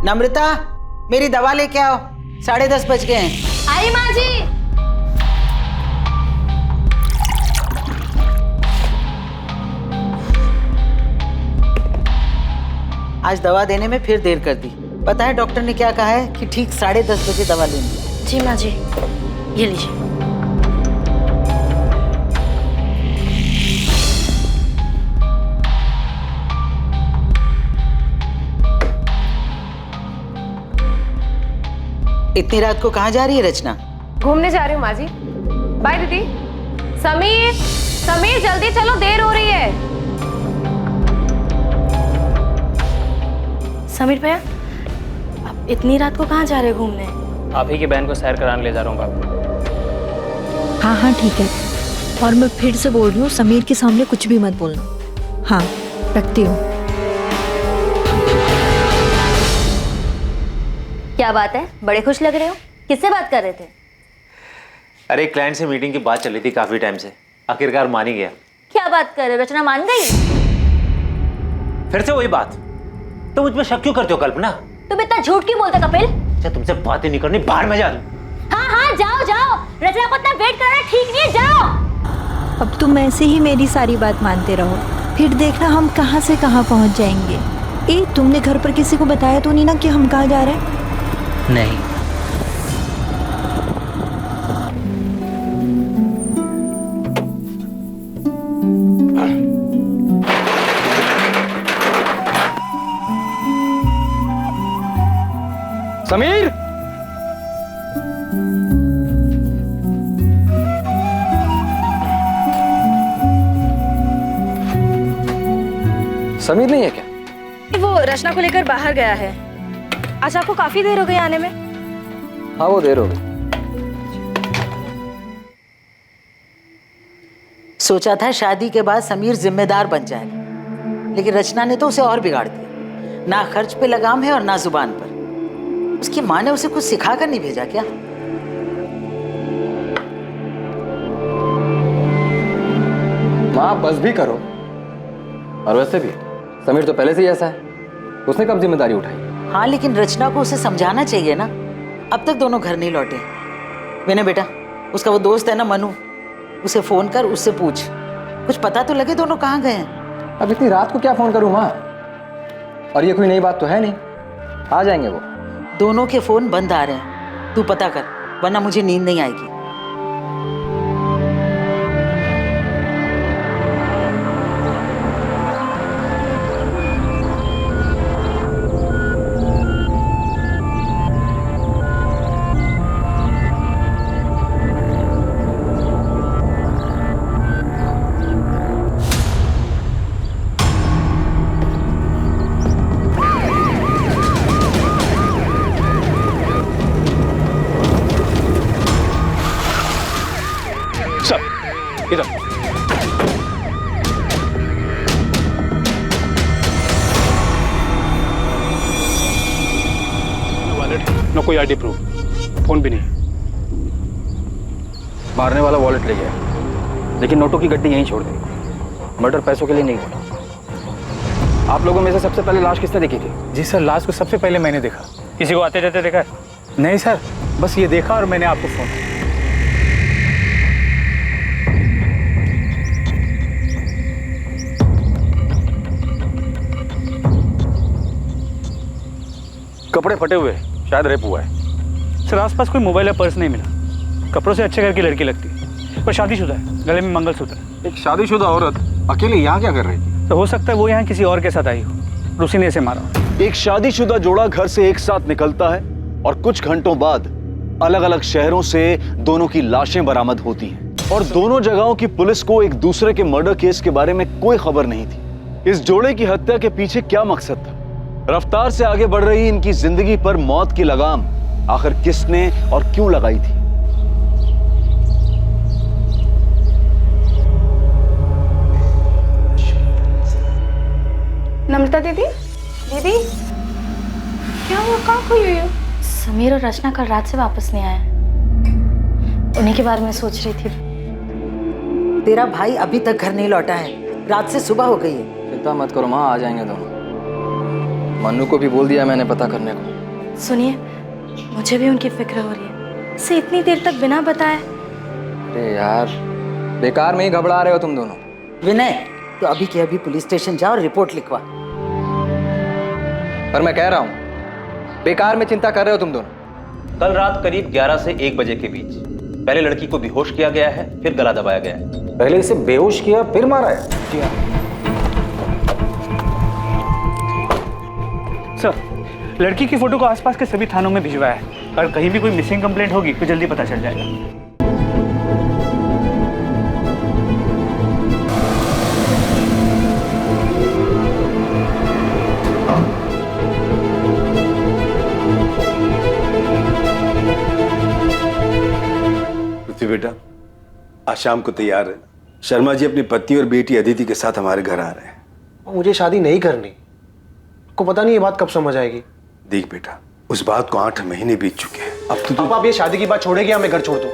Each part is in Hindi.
नम्रता, मेरी दवा लेके आओ, 10:30 बज गए हैं। आई माँ जी। आज दवा देने में फिर देर कर दी। पता है डॉक्टर ने क्या कहा है कि ठीक 10:30 बजे दवा लेनी। जी माँ जी, ये लीजिए। इतनी रात को कहाँ जा रही है रचना? घूमने जा रही हूँ माँ जी। बाय दीदी। समीर, समीर जल्दी चलो, देर हो रही है। समीर भैया, आप इतनी रात को कहाँ जा रहे हो घूमने? आप ही की बहन को सैर कराने ले जा रहा हूँ बाबू। हाँ हाँ ठीक है, और मैं फिर से बोल रही हूँ, समीर के सामने कुछ भी मत बोलना। हाँ, रखती हूँ। क्या बात है, बड़े खुश लग रहे हो? किससे बात कर रहे थे? अरे क्लाइंट से मीटिंग की बात चल रही थी काफी टाइम से, आखिरकार मान ही गया। क्या बात कर रहे हो, रचना मान गई? फिर से वही बात, तो मुझ पर शक क्यों करते हो कल्पना? तुम इतना झूठ क्यों बोलते कपिल? अच्छा तुमसे बातें नहीं करनी, बाहर में जा दूं। हाँ हाँ जाओ जाओ, रचना को इतना वेट करना ठीक नहीं है, जाओ। अब तुम ऐसे ही मेरी सारी बात मानते रहो, फिर देखना हम कहाँ से कहाँ पहुँच जाएंगे। ए, तुमने घर पर किसी को बताया तो नहीं ना कि हम कहाँ जा रहे हैं? नहीं। समीर, समीर नहीं है क्या? वो रचना को लेकर बाहर गया है। आज आपको काफी देर हो गई आने में। हाँ वो देर हो गई। सोचा था शादी के बाद समीर जिम्मेदार बन जाएगा, लेकिन रचना ने तो उसे और बिगाड़ दिया। ना खर्च पे लगाम है और ना जुबान पर। उसकी माँ ने उसे कुछ सिखा कर नहीं भेजा क्या? माँ बस भी करो। और वैसे भी समीर तो पहले से ही ऐसा है, उसने कब जिम्मेदारी उठाई? हाँ, लेकिन रचना को उसे समझाना चाहिए ना। अब तक दोनों घर नहीं लौटे। मैंने बेटा, उसका वो दोस्त है ना मनु, उसे फोन कर, उससे पूछ, कुछ पता तो लगे दोनों कहाँ गए हैं। अब इतनी रात को क्या फोन करूँ माँ? और ये कोई नई बात तो है नहीं, आ जाएंगे वो। दोनों के फोन बंद आ रहे हैं, तू पता कर, वरना मुझे नींद नहीं आएगी। इधर वॉलेट, ना कोई आईडी प्रूफ, फोन भी नहीं। मारने वाला वॉलेट ले गया, लेकिन नोटों की गड्डी यहीं छोड़ दी। मर्डर पैसों के लिए नहीं हुआ। आप लोगों में से सबसे पहले लाश किसने देखी थी? जी सर, लाश को सबसे पहले मैंने देखा। किसी को आते जाते देखा है? नहीं सर, बस ये देखा और मैंने आपको फोन। कपड़े फटे हुए, शायद रेप हुआ है। सर आसपास कोई मोबाइल या पर्स नहीं मिला। कपड़ों से अच्छे घर की लड़की लगती है, पर शादीशुदा है, गले में मंगलसूत्र है। एक शादीशुदा औरत अकेले यहाँ क्या कर रही थी? तो हो सकता है वो यहाँ किसी और के साथ आई हो, उसी ने इसे मारा। एक शादीशुदा जोड़ा घर से एक साथ निकलता है और कुछ घंटों बाद अलग अलग शहरों से दोनों की लाशें बरामद होती हैं और दोनों जगहों की पुलिस को एक दूसरे के मर्डर केस के बारे में कोई खबर नहीं थी। इस जोड़े की हत्या के पीछे क्या मकसद था? रफ्तार से आगे बढ़ रही इनकी जिंदगी पर मौत की लगाम आखिर किसने और क्यों लगाई थी? नम्रता दीदी, दीदी क्या हुआ, कहाँ खोई हुई हो? समीर और रचना कल रात से वापस नहीं आए, उन्हीं के बारे में सोच रही थी। तेरा भाई अभी तक घर नहीं लौटा है, रात से सुबह हो गई है। चिंता मत करो माँ, आ जाएंगे दोनों। मन्नू को भी बोल दिया मैंने पता करने को। सुनिए, मुझे भी उनकी फिक्र हो रही है। इसे इतनी देर तक बिना बताए। अरे यार, बेकार में ही घबरा रहे हो तुम दोनों। विनय, तो अभी के अभी पुलिस स्टेशन जाओ और रिपोर्ट लिखवा। पर मैं कह रहा हूँ, बेकार में चिंता कर रहे हो तुम दोनों। कल रात करीब 11 से 1 बजे के बीच पहले लड़की को बेहोश किया गया है, फिर गला दबाया गया है। पहले इसे बेहोश किया फिर मारा है। जी हाँ। सर, लड़की की फोटो को आसपास के सभी थानों में भिजवाया है और कहीं भी कोई मिसिंग कंप्लेंट होगी तो जल्दी पता चल जाएगा। पृथ्वी बेटा, आज शाम को तैयार है। शर्मा जी अपनी पत्नी और बेटी अदिति के साथ हमारे घर आ रहे हैं। मुझे शादी नहीं करनी। को पता नहीं ये बात कब समझ आएगी। देख बेटा, उस बात को 8 महीने बीत चुके हैं। अब तो आप ये शादी की बात छोड़ेगी या मैं घर छोड़ दूं?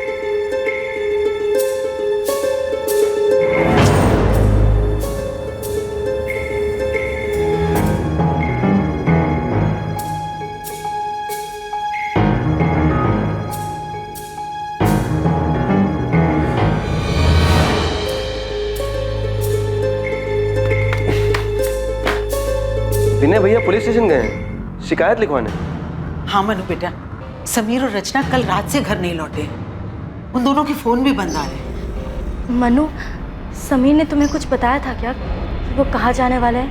विनय भैया पुलिस स्टेशन गए हैं शिकायत लिखवाने। हाँ मनु बेटा, समीर और रचना कल रात से घर नहीं लौटे। उन दोनों के फोन भी बंद आ रहे। मनु, समीर ने तुम्हें कुछ बताया था क्या कि वो कहाँ जाने वाले हैं?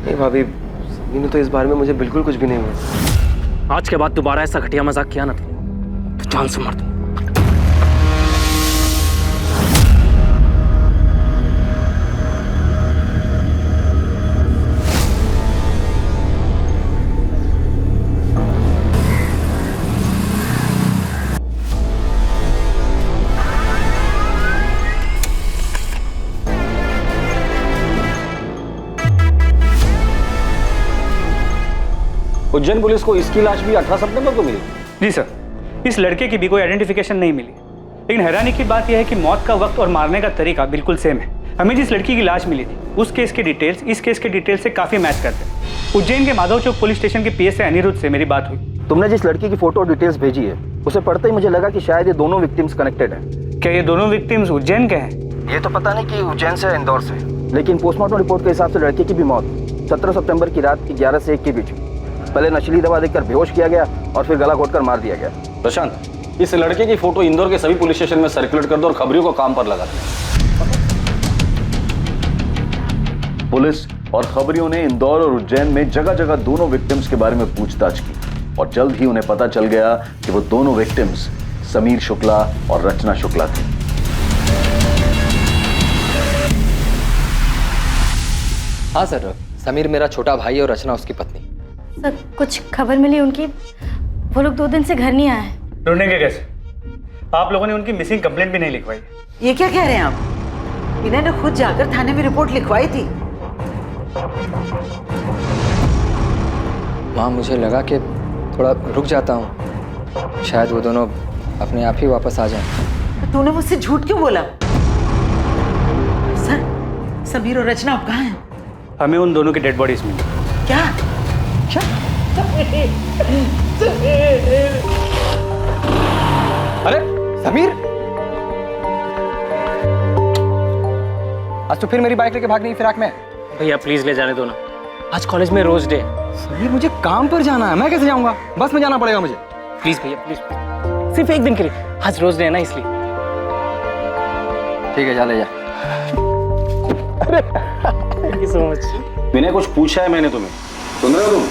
नहीं भाभी, समीर ने तो इस बारे में मुझे बिल्कुल कुछ भी नहीं हुआ। आज के बाद दोबारा ऐसा घटिया मजाक किया ना तो जान से मार दूं। उज्जैन पुलिस को इसकी लाश भी 18 सितंबर को मिली। जी सर, इस लड़के की भी कोई आइडेंटिफिकेशन नहीं मिली, लेकिन हैरानी की बात यह है कि मौत का वक्त और मारने का तरीका बिल्कुल सेम है। हमें जिस लड़की की लाश मिली थी उस केस के डिटेल्स इस केस के डिटेल्स से काफी मैच करते हैं। उज्जैन के माधव चौक पुलिस स्टेशन के पीएसआई अनिरुद्ध से मेरी बात हुई। तुमने जिस लड़की की फोटो और डिटेल्स भेजी है उसे पढ़ते ही मुझे लगा कि शायद ये दोनों विक्टिम्स कनेक्टेड हैं। क्या ये दोनों विक्टिम्स उज्जैन के हैं? ये तो पता नहीं कि उज्जैन से इंदौर से, लेकिन पोस्टमार्टम रिपोर्ट के हिसाब से लड़के की भी मौत 17 सितंबर की रात की 11 से 1 के बीच हुई। पहले नशीली दवा देकर बेहोश किया गया और फिर गला घोटकर मार दिया गया। प्रशांत, इस लड़के की फोटो इंदौर के सभी पुलिस स्टेशन में सर्कुलेट कर दो और खबरियों को काम पर लगा दो। पुलिस और खबरियों ने इंदौर और उज्जैन में जगह जगह दोनों विक्टिम्स के बारे में पूछताछ की और जल्द ही उन्हें पता चल गया कि वो दोनों विक्टिम्स समीर शुक्ला और रचना शुक्ला थे। हाँ सर, समीर मेरा छोटा भाई और रचना उसकी पत्नी। सर, कुछ खबर मिली उनकी? वो लोग 2 दिन से घर नहीं आए हैं। ढूंढेंगे कैसे? आप लोगों ने उनकी मिसिंग कंप्लेंट भी नहीं लिखवाई। ये क्या कह रहे हैं आप? विनय ने खुद जाकर थाने में रिपोर्ट लिखवाई थी। माँ, मुझे लगा कि थोड़ा रुक जाता हूँ, शायद वो दोनों अपने आप ही वापस आ जाएं। तूने मुझसे झूठ क्यों बोला? सर, समीर और रचना अब कहाँ हैं? हमें उन दोनों की डेड बॉडीज मिली। क्या? अरे समीर, आज तो फिर मेरी बाइक लेके भागने की फिराक में। भैया प्लीज ले जाने दो ना, आज कॉलेज में रोज डे। समीर, मुझे काम पर जाना है, मैं कैसे जाऊंगा? बस में जाना पड़ेगा मुझे। प्लीज भैया प्लीज, सिर्फ एक दिन के लिए, आज रोज डे है ना इसलिए। ठीक है, जा ले जा। अरे थैंक यू सो मच। विनय, कुछ पूछा है मैंने तुम्हें, सुन रहे हो तुम?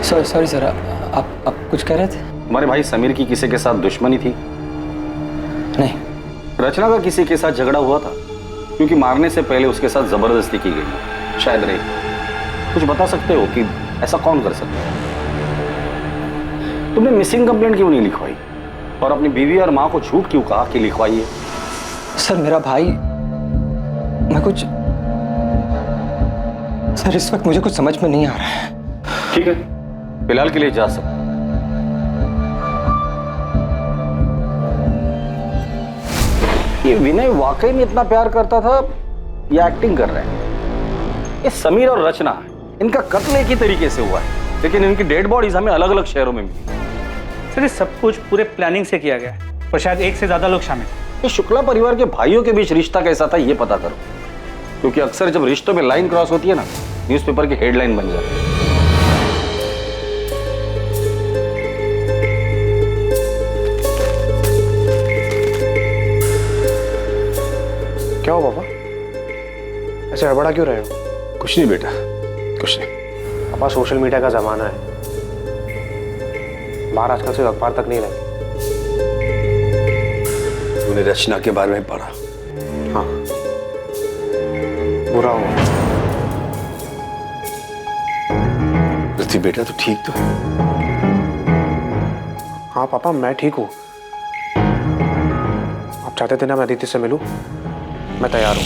सॉरी सर, आप कुछ कह रहे थे? तुम्हारे भाई समीर की किसी के साथ दुश्मनी थी? नहीं। रचना का किसी के साथ झगड़ा हुआ था? क्योंकि मारने से पहले उसके साथ जबरदस्ती की गई, शायद रही। कुछ बता सकते हो कि ऐसा कौन कर सकता है? तुमने मिसिंग कंप्लेंट क्यों नहीं लिखवाई और अपनी बीवी और माँ को झूठ क्यों कहा कि लिखवाई है? सर, मेरा भाई, मैं कुछ, सर इस वक्त मुझे कुछ समझ में नहीं आ रहा है। ठीक है, फिलहाल के लिए जा सकते। ये विनय वाकई में इतना प्यार करता था या एक्टिंग कर रहे हैं? ये समीर और रचना, इनका कत्ल एक ही तरीके से हुआ है, लेकिन इनकी डेड बॉडीज हमें अलग अलग शहरों में मिली। सर ये सब कुछ पूरे प्लानिंग से किया गया है और शायद एक से ज्यादा लोग शामिल हैं। ये शुक्ला परिवार के भाइयों के बीच रिश्ता कैसा था ये पता करो, क्योंकि अक्सर जब रिश्तों में लाइन क्रॉस होती है ना, न्यूज़पेपर की हेडलाइन बन जाती है। क्या हो पापा, ऐसे हड़बड़ा क्यों रहे हो? कुछ नहीं बेटा, कुछ नहीं। पापा सोशल मीडिया का जमाना है, बाहर आजकल से अखबार तक नहीं रहते। तूने रचना के बारे में पढ़ा? हाँ, बुरा हुआ। पृथ्वी बेटा तू ठीक तो है? हाँ पापा मैं ठीक हूँ। आप चाहते थे ना मैं अदिति से मिलूं, मैं तैयार हूँ।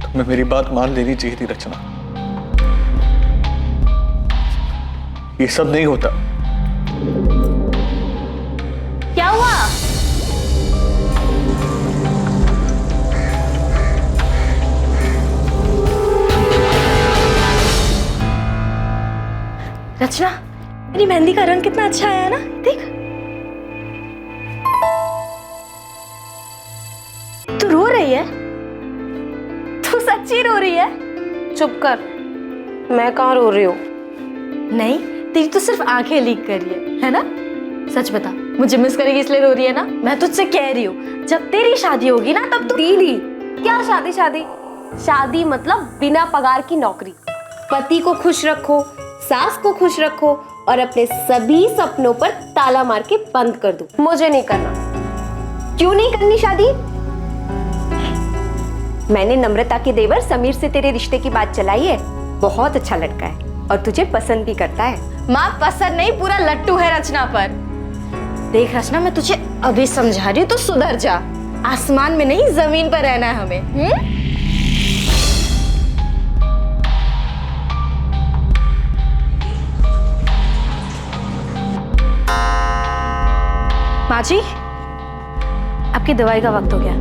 तुम्हें मेरी बात मान लेनी चाहिए थी रचना। ये सब नहीं होता। क्या हुआ? रचना, मेरी मेहंदी का रंग कितना अच्छा आया है ना, देख। तू रो रही है? तू सच्ची रो रही है? चुप कर, मैं कहाँ रो रही हूँ? नहीं, तेरी तो सिर्फ आंखें लीक कर रही है ना? सच बता, मुझे मिस करेगी इसलिए रो रही है ना? मैं तुझसे कह रही हूँ, जब तेरी शादी होगी ना तब तू। दीदी, क्या शादी? शादी शादी मतलब बिना पगार की नौकरी। पति को खुश रखो, सास को खुश रखो और अपने सभी सपनों पर ताला मार के बंद कर दो। मुझे नहीं करना। क्यों नहीं करनी शादी? मैंने नम्रता के देवर समीर से तेरे रिश्ते की बात चलाई है। बहुत अच्छा लड़का है और तुझे पसंद भी करता है। माँ पसंद नहीं, पूरा लट्टू है रचना पर। देख रचना, मैं तुझे अभी समझा रही हूँ, तो सुधर जा। आसमान में नहीं जमीन पर रहना है हमें। माँ जी, आपकी दवाई का वक्त हो गया।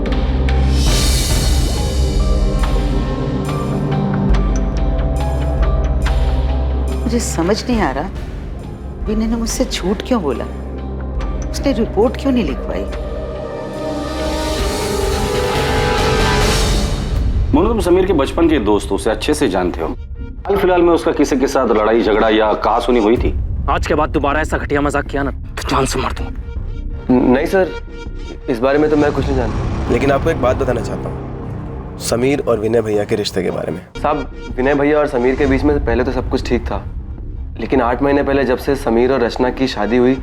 मुझे समझ नहीं आ रहा, विनय ने मुझसे झूठ क्यों बोला? उसने रिपोर्ट क्यों नहीं लिखवाई? मोनू, तुम समीर के बचपन के दोस्त हो, उसे अच्छे से जानते हो। हाल फिलहाल में उसका किसी के साथ लड़ाई झगड़ा या कहासुनी हुई थी? आज के बाद दोबारा ऐसा घटिया मजाक किया ना तो जान से मार दूंगा। नहीं सर, इस बारे में तो मैं कुछ नहीं जानता। लेकिन आपको एक बात बताना चाहता हूँ, समीर और विनय भैया के रिश्ते के बारे में। साहब, विनय भैया और समीर के बीच में पहले तो सब कुछ ठीक था, लेकिन 8 महीने पहले जब से समीर और रचना की शादी हुई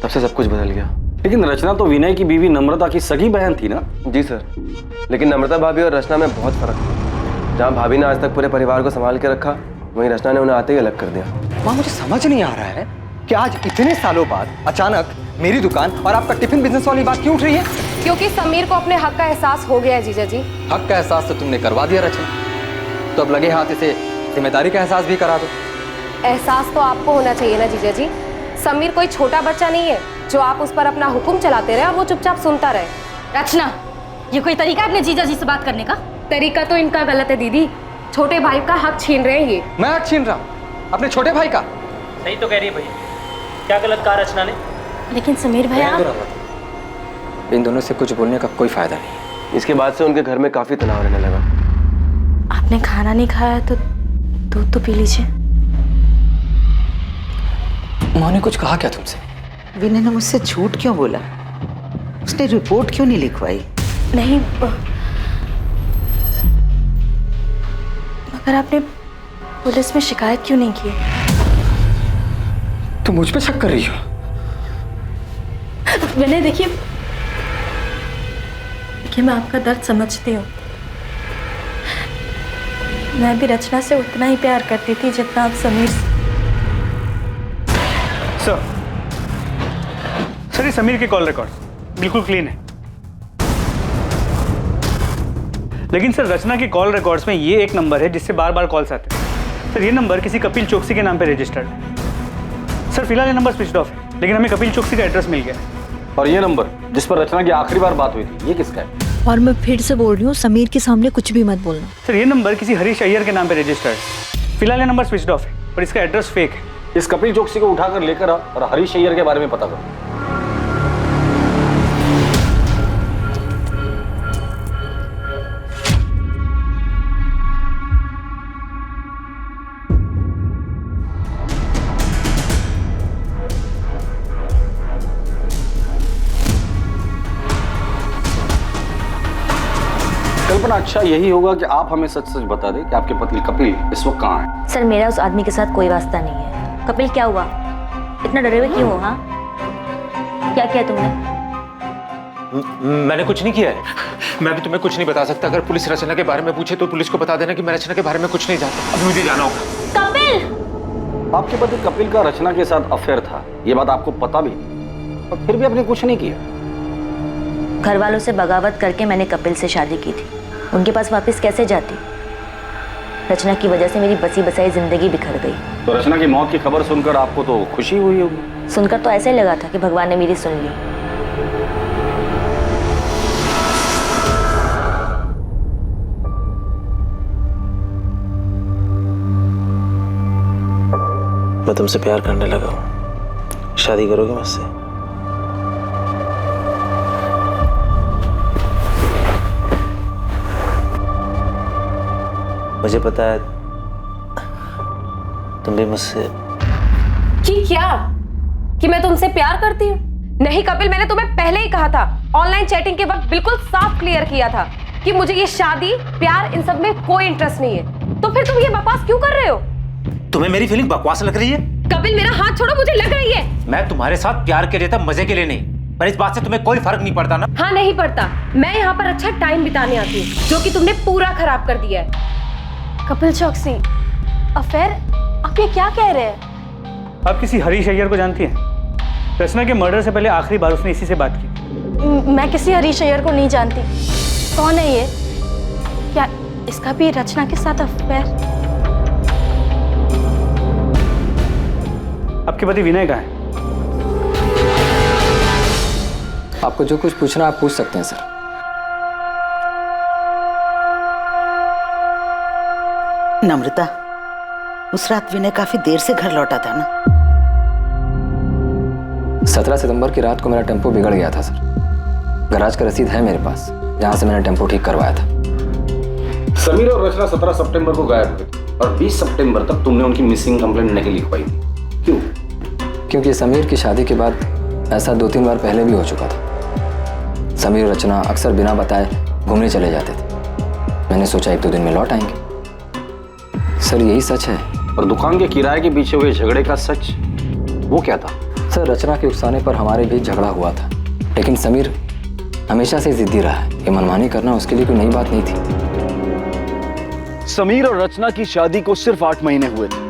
तब से सब कुछ बदल गया। लेकिन रचना तो विनय की बीवी नम्रता की सगी बहन थी ना? जी सर, लेकिन नम्रता भाभी और रचना में बहुत फर्क था। जहाँ भाभी ने आज तक पूरे परिवार को संभाल के रखा, वहीं रचना ने उन्हें आते ही अलग कर दिया। माँ, मुझे समझ नहीं आ रहा है कि आज इतने सालों बाद अचानक मेरी दुकान और आपका टिफिन बिजनेस वाली बात क्यों उठ रही है? क्योंकि समीर को अपने हक का एहसास हो गया है जीजा जी। हक का एहसास तो तुमने करवा दिया रचना, तो अब लगे हाथ इसे जिम्मेदारी का एहसास भी करा दो। एहसास तो आपको होना चाहिए ना जीजा जी। समीर कोई छोटा बच्चा नहीं है जो आप उस पर अपना हुक्म चलाते रहे और वो चुपचाप सुनता रहे। रचना, ये कोई तरीका है अपने जीजा जी से बात करने का? तरीका तो इनका गलत है दीदी। छोटे भाई का हक छीन रहे हैं ये। मैं हक छीन रहा हूँ अपने छोटे भाई का? सही तो कह रही है भैया, क्या गलत कहा रचना ने? लेकिन समीर भैया, इन दोनों से कुछ बोलने का कोई फायदा नहीं। इसके बाद से उनके घर में काफी तनाव रहने लगा। आपने खाना नहीं खाया तो दूध तो पी लीजिए। माँ ने कुछ कहा क्या तुमसे? विनय ने मुझसे झूठ क्यों बोला? उसने रिपोर्ट क्यों नहीं लिखवाई? नहीं, मगर आपने पुलिस में शिकायत क्यों नहीं की? तुम मुझ पे शक कर रही हो? विनय, देखिए मैं आपका दर्द समझती हूँ। मैं भी रचना से उतना ही प्यार करती थी जितना आप समीर से। सर ये समीर के कॉल रिकॉर्ड बिल्कुल क्लीन है, लेकिन सर रचना के कॉल रिकॉर्ड्स में ये एक नंबर है जिससे बार बार कॉल्स आते हैं। सर ये नंबर किसी कपिल चौकसी के नाम पे रजिस्टर्ड है। सर फिलहाल ये नंबर स्विच ऑफ है, लेकिन हमें कपिल चौकसी का एड्रेस मिल गया है। और ये नंबर जिस पर रचना की आखिरी बार बात हुई थी, ये किसका है? और मैं फिर से बोल रही हूँ, समीर के सामने कुछ भी मत बोलना। सर ये नंबर किसी हरीश अय्यर के नाम पे रजिस्टर्ड है। फिलहाल ये नंबर स्विच ऑफ है और इसका एड्रेस फेक है। इस कपिल चौकसी को उठाकर लेकर आ और हरीश अय्यर के बारे में पता कर। कल्पना, अच्छा यही होगा कि आप हमें सच सच बता दें कि आपके पति कपिल इस वक्त कहाँ है। सर मेरा उस आदमी के साथ कोई वास्ता नहीं है। कपिल क्या हुआ, इतना डरे हुए क्यों हो? हाँ, क्या किया तुमने? मैंने कुछ नहीं किया है। मैं भी तुम्हें कुछ नहीं बता सकता। अगर पुलिस रचना के बारे में पूछे तो पुलिस को बता देना कि मैं रचना के बारे में कुछ नहीं जानता। अब मुझे जाना होगा। कपिल! आपके पति कपिल का रचना के साथ अफेयर था, ये बात आपको पता भी और फिर भी आपने कुछ नहीं किया। घर वालों से बगावत करके मैंने कपिल से शादी की थी। उनके पास वापस कैसे जाती? रचना की वजह से मेरी बसी बसाई जिंदगी बिखर गई। तो रचना की मौत की खबर सुनकर आपको तो खुशी हुई होगी। सुनकर तो ऐसे लगा था कि भगवान ने मेरी सुन ली। मैं तुमसे प्यार करने लगा हूँ, शादी करोगे मुझसे? मुझे पता है तुम भी मुझसे। कि क्या? कि मैं तुमसे प्यार करती हूँ? नहीं कपिल, मैंने तुम्हें पहले ही कहा था। ऑनलाइन चैटिंग के वक्त बिल्कुल साफ क्लियर किया था कि मुझे ये शादी, प्यार, इन सब में कोई इंटरेस्ट नहीं है। तो फिर तुम ये बकवास क्यों कर रहे हो? तुम्हें मेरी फीलिंग बकवास लग रही है? कपिल मेरा हाथ छोड़ो, मुझे लग रही है। मैं तुम्हारे साथ प्यार के लिए था, मजे के लिए नहीं। पर इस बात से तुम्हें कोई फर्क नहीं पड़ता ना? हाँ नहीं पड़ता। मैं यहाँ पर अच्छा टाइम बिताने आती हूँ, जो कि तुमने पूरा खराब कर दिया है। कपिल चौकसी, अफेयर? आप ये क्या कह रहे हैं? आप किसी हरीश अय्यर को जानती हैं? रचना के मर्डर से पहले आखिरी बार उसने इसी से बात की। मैं किसी हरीश अय्यर को नहीं जानती। कौन है ये? क्या इसका भी रचना के साथ अफेयर? आपके पति विनय कहाँ है? आपको जो कुछ पूछना आप पूछ सकते हैं सर। नम्रता, उस रात विनय काफी देर से घर लौटा था ना? 17 सितंबर की रात को मेरा टेम्पो बिगड़ गया था सर। गैराज का रसीद है मेरे पास, जहां से मैंने टेम्पो ठीक करवाया था। समीर और रचना 17 सितंबर को गायब हुए थे और 20 सितंबर तक तुमने उनकी मिसिंग कंप्लेंट नहीं लिखवाई थी। क्यों? क्योंकि समीर की शादी के बाद ऐसा 2-3 बार पहले भी हो चुका था। समीर और रचना अक्सर बिना बताए घूमने चले जाते थे। मैंने सोचा 1-2 दिन में लौट आएंगे। सर यही सच है। और दुकान के किराए के पीछे हुए झगड़े का सच, वो क्या था? सर रचना के उकसाने पर हमारे बीच झगड़ा हुआ था, लेकिन समीर हमेशा से जिद्दी रहा है। ये मनमानी करना उसके लिए कोई नई बात नहीं थी। समीर और रचना की शादी को सिर्फ 8 महीने हुए थे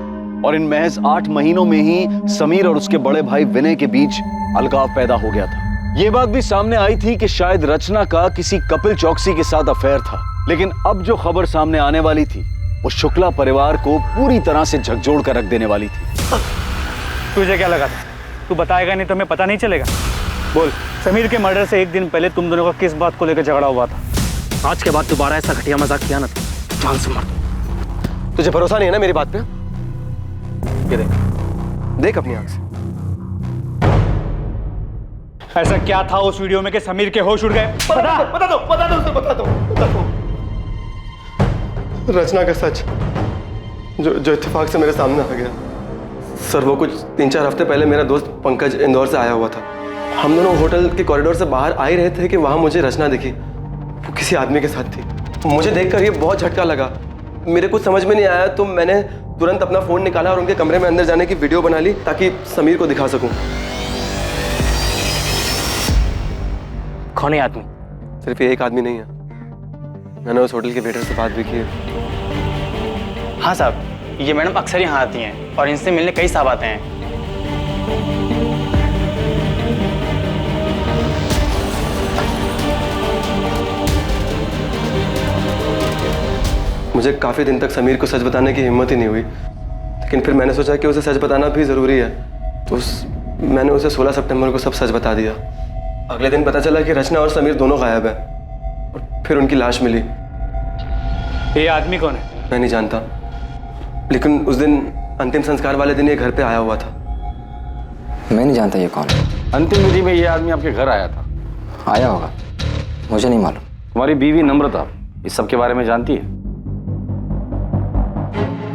और इन महज 8 महीनों में ही समीर और उसके बड़े भाई विनय के बीच अलगाव पैदा हो गया था। ये बात भी सामने आई थी कि शायद रचना का किसी कपिल चौकसी के साथ अफेयर था। लेकिन अब जो खबर सामने आने वाली थी वो शुक्ला परिवार को पूरी तरह से झकझोर कर रख देने वाली थी। तुझे क्या लगा था? तू बताएगा नहीं तो हमें पता नहीं चलेगा? बोल, समीर के मर्डर से 1 दिन पहले तुम दोनों का किस बात को लेकर झगड़ा हुआ था? आज के बाद दोबारा ऐसा घटिया मजाक किया ना तो जान से मार दूं। तुझे भरोसा नहीं है ना मेरी बात पे? ये देख अपनी आंख से। ऐसा क्या था उस वीडियो में कि समीर के होश उड़ गए? बता दो। रचना का सच जो इत्तेफाक से मेरे सामने आ गया। सर वो कुछ 3-4 हफ्ते पहले मेरा दोस्त पंकज इंदौर से आया हुआ था। हम दोनों होटल के कॉरिडोर से बाहर आ ही रहे थे कि वहां मुझे रचना दिखी। वो किसी आदमी के साथ थी। मुझे देखकर ये बहुत झटका लगा। मेरे कुछ समझ में नहीं आया तो मैंने तुरंत अपना फोन निकाला और उनके कमरे में अंदर जाने की वीडियो बना ली ताकि समीर को दिखा सकूं। कौन है आदमी? सिर्फ ये एक आदमी नहीं है, मैंने उस होटल के वेटर से बात भी की है। हाँ साहब, ये मैडम अक्सर यहाँ आती हैं और इनसे मिलने कई साहब आते हैं। मुझे काफ़ी दिन तक समीर को सच बताने की हिम्मत ही नहीं हुई, लेकिन फिर मैंने सोचा कि उसे सच बताना भी ज़रूरी है, तो मैंने उसे 16 सितंबर को सब सच बता दिया। अगले दिन पता चला कि रचना और समीर दोनों गायब हैं और फिर उनकी लाश मिली। ये आदमी कौन है? मैं नहीं जानता, लेकिन उस दिन अंतिम संस्कार वाले दिन ये घर पे आया हुआ था। मैं नहीं जानता ये कौन है। अंतिम विधि में ये आदमी आपके घर आया था? आया होगा, मुझे नहीं मालूम। तुम्हारी बीवी नम्रता इस सब के बारे में जानती है?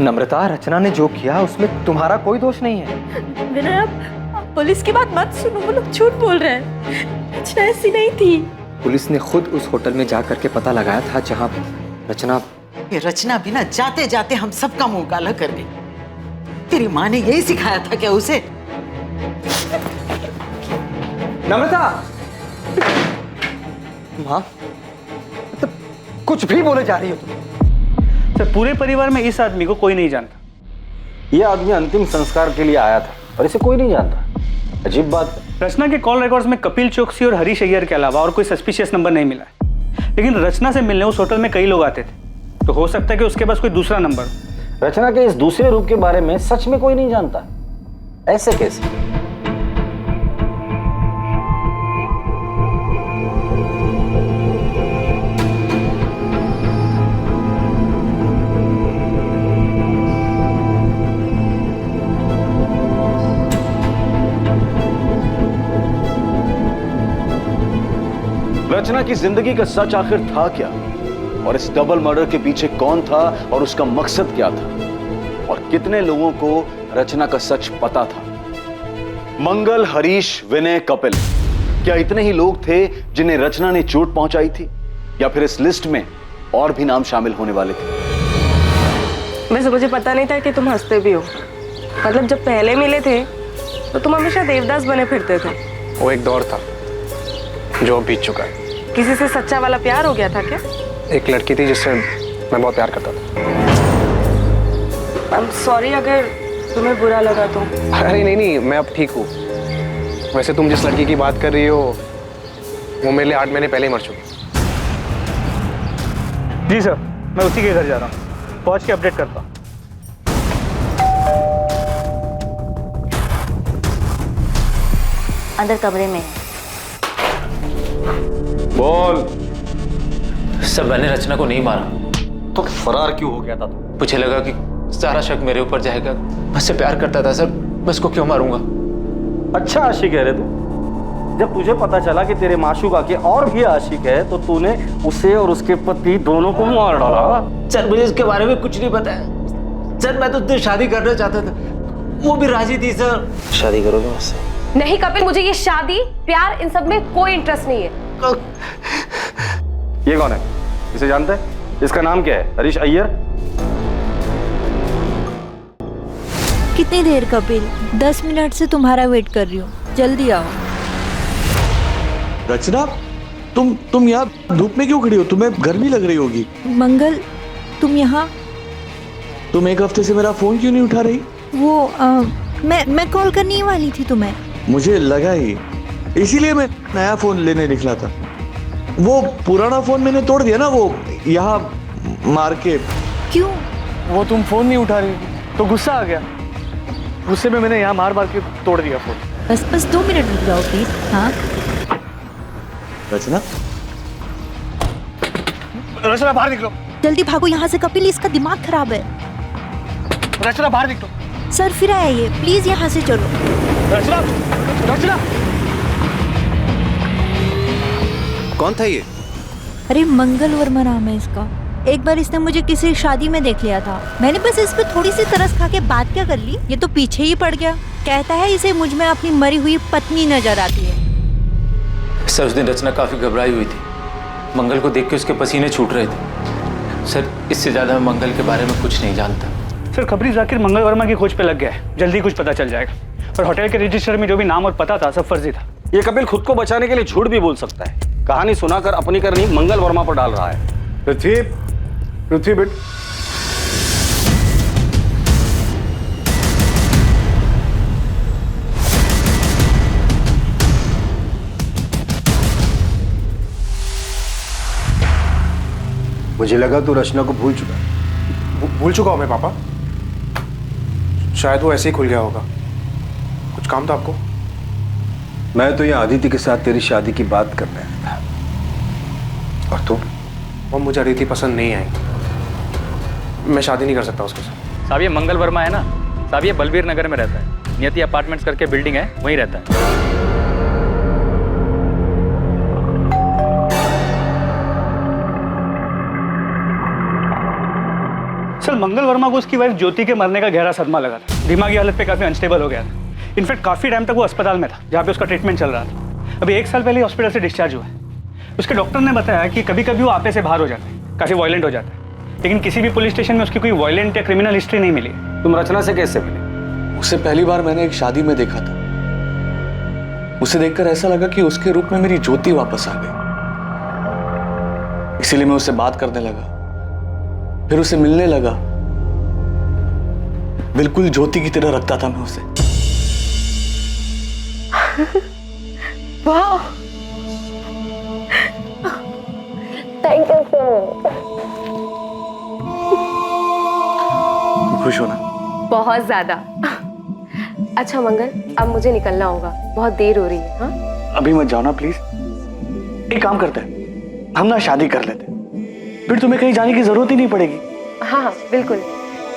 नम्रता, रचना ने जो किया उसमें तुम्हारा कोई दोष नहीं है। विनय, आप पुलिस की बात मत सुनो, वो लोग झूठ बोल रहे हैं। रचना ऐसी नहीं थी। पुलिस ने खुद उस होटल में जा करके पता लगाया था जहां रचना। ये रचना भी ना जाते जाते हम सबका मुंह काला कर गई। तेरी माँ ने यही सिखाया था क्या उसे? नम्रता, माँ, तो कुछ भी बोले जा रही हो तुम। सर, पूरे परिवार में इस आदमी को कोई नहीं जानता। ये आदमी अंतिम संस्कार के लिए आया था और इसे कोई नहीं जानता। अजीब बात है। रचना के कॉल रिकॉर्ड्स में कपिल चौकसी और हरीश अय्यर के अलावा और कोई सस्पिशियस नंबर नहीं मिला है। लेकिन रचना से मिलने उस होटल में कई लोग आते थे, तो हो सकता है कि उसके पास कोई दूसरा नंबर। रचना के इस दूसरे रूप के बारे में सच में कोई नहीं जानता। ऐसे कैसे? रचना की जिंदगी का सच आखिर था क्या, और इस डबल मर्डर के पीछे कौन था और उसका मकसद क्या था, और कितने लोगों को रचना का सच पता था? मंगल, हरीश, विनय, कपिल, क्या इतने ही लोग थे जिन्हें रचना ने चोट पहुंचाई थी, या फिर इस लिस्ट में और भी नाम शामिल होने वाले थे? वैसे मुझे पता नहीं था कि तुम हंसते भी हो। मतलब जब पहले मिले थे तो तुम हमेशा देवदास बने फिरते थे। वो एक दौर था जो बीत चुका है। किसी से सच्चा वाला प्यार हो गया था क्या? एक लड़की थी जिससे मैं बहुत प्यार करता था। आई एम सॉरी अगर तुम्हें बुरा लगा तो। अरे नहीं, मैं अब ठीक हूँ। वैसे तुम जिस लड़की की बात कर रही हो वो मेरे लिए 8 महीने पहले ही मर चुकी। जी सर, मैं उसी के घर जा रहा हूँ, पहुँच के अपडेट करता हूँ। अंदर कमरे में है। बोल। सर, मैंने रचना को नहीं मारा। तो फरार क्यों हो गया था तू? मुझे लगा कि सारा शक मेरे ऊपर जाएगा। मैं उससे प्यार करता था सर, मैं उसको क्यों मारूंगा? अच्छा आशिक है रे तू। जब तुझे पता चला कि तेरे माशूका के और भी आशिक है तो तूने उसे और उसके पति दोनों को मार डाला। सर, मुझे इसके बारे में कुछ नहीं पता है सर। मैं तो उससे शादी करना चाहता था, वो भी राजी थी सर। शादी करोगे मुझसे? नहीं कपिल, मुझे ये शादी प्यार इन सब में कोई इंटरेस्ट नहीं है। ये कौन है? इसे जानते हैं? इसका नाम क्या है? हरीश अय्यर। कितनी देर कपिल? 10 मिनट से तुम्हारा वेट कर रही हूँ, जल्दी आओ। रचना, तुम यहाँ धूप में क्यों खड़ी हो? तुम्हें गर्मी लग रही होगी। मंगल, तुम यहाँ? तुम एक हफ्ते से मेरा फोन क्यों नहीं उठा रही? वो मैं कॉल करने ही वाली थी तुम्हें। मुझे लगा ही, इसीलिए मैं नया फोन लेने निकला था। वो पुराना फोन मैंने तोड़ दिया ना, वो यहाँ मार के। क्यों? वो तुम फोन नहीं उठा रही तो गुस्सा आ गया, गुस्से में मैंने यहाँ मार मार के तोड़ दिया फोन। बस 2 मिनट रुक जाओ प्लीज। हाँ रचना, रचना बाहर निकलो, जल्दी भागो यहाँ से कपिल, इसका दिमाग खराब है। रचना बाहर निकलो। सर फिर आया ये, प्लीज यहाँ से चलो। रचना, रचना। कौन था ये? अरे मंगल वर्मा नाम है इसका। एक बार इसने मुझे किसी शादी में देख लिया था, मैंने बस इस पे थोड़ी सी तरस खा के बात क्या कर ली, ये तो पीछे ही पड़ गया। कहता है इसे मुझ में अपनी मरी हुई पत्नी नजर आती है। सर, उस दिन रचना काफी घबराई हुई थी। मंगल को देख के उसके पसीने छूट रहे थे। सर, इससे ज्यादा मैं मंगल के बारे में कुछ नहीं जानता। सर, खबरी जाकिर मंगल वर्मा की खोज पे लग गया है, जल्दी कुछ पता चल जाएगा। और होटल के रजिस्टर में जो भी नाम और पता था सब फर्जी था। ये कपिल खुद को बचाने के लिए झूठ भी बोल सकता है। कहानी सुनाकर अपनी करनी मंगल वर्मा पर डाल रहा है। पृथ्वी बेट, मुझे लगा तू रचना को भूल चुका है। भूल चुका हूँ मैं पापा। शायद वो ऐसे ही खुल गया होगा। कुछ काम था आपको? मैं तो यहाँ आदित्य के साथ तेरी शादी की बात करने आया था। और तू और मुझे अदिति पसंद नहीं आई। मैं शादी नहीं कर सकता उसके साथ। साहब ये मंगल वर्मा है ना साहब, ये बलबीर नगर में रहता है, नियति अपार्टमेंट्स करके बिल्डिंग है, वहीं रहता है। सर मंगल वर्मा को उसकी वाइफ ज्योति के मरने का गहरा सदमा लगा था, दिमागी हालत पे काफी अनस्टेबल हो गया था। इनफैक्ट काफी टाइम तक वो अस्पताल में था जहाँ पे उसका ट्रीटमेंट चल रहा था। अभी 1 साल पहले हॉस्पिटल से डिस्चार्ज हुआ है। उसके डॉक्टर ने बताया कि कभी कभी वो आपे से बाहर हो जाता है, काफी वायलेंट हो जाता है, लेकिन किसी भी पुलिस स्टेशन में उसकी कोई वायलेंट या क्रिमिनल हिस्ट्री नहीं मिली। तुम रचना से कैसे मिले? उसे पहली बार मैंने एक शादी में देखा था। उसे देखकर ऐसा लगा कि उसके रूप में मेरी ज्योति वापस आ गई, इसीलिए मैं उससे बात करने लगा, फिर उसे मिलने लगा। बिल्कुल ज्योति की तरह रखता था मैं उसे। वाह, थैंक यू सो मच। खुश हो ना? बहुत ज्यादा। अच्छा मंगल, अब मुझे निकलना होगा, बहुत देर हो रही है। हाँ अभी मत जाओ ना प्लीज। एक काम करते हैं, हम ना शादी कर लेते हैं, फिर तुम्हें कहीं जाने की जरूरत ही नहीं पड़ेगी। हाँ हाँ बिल्कुल,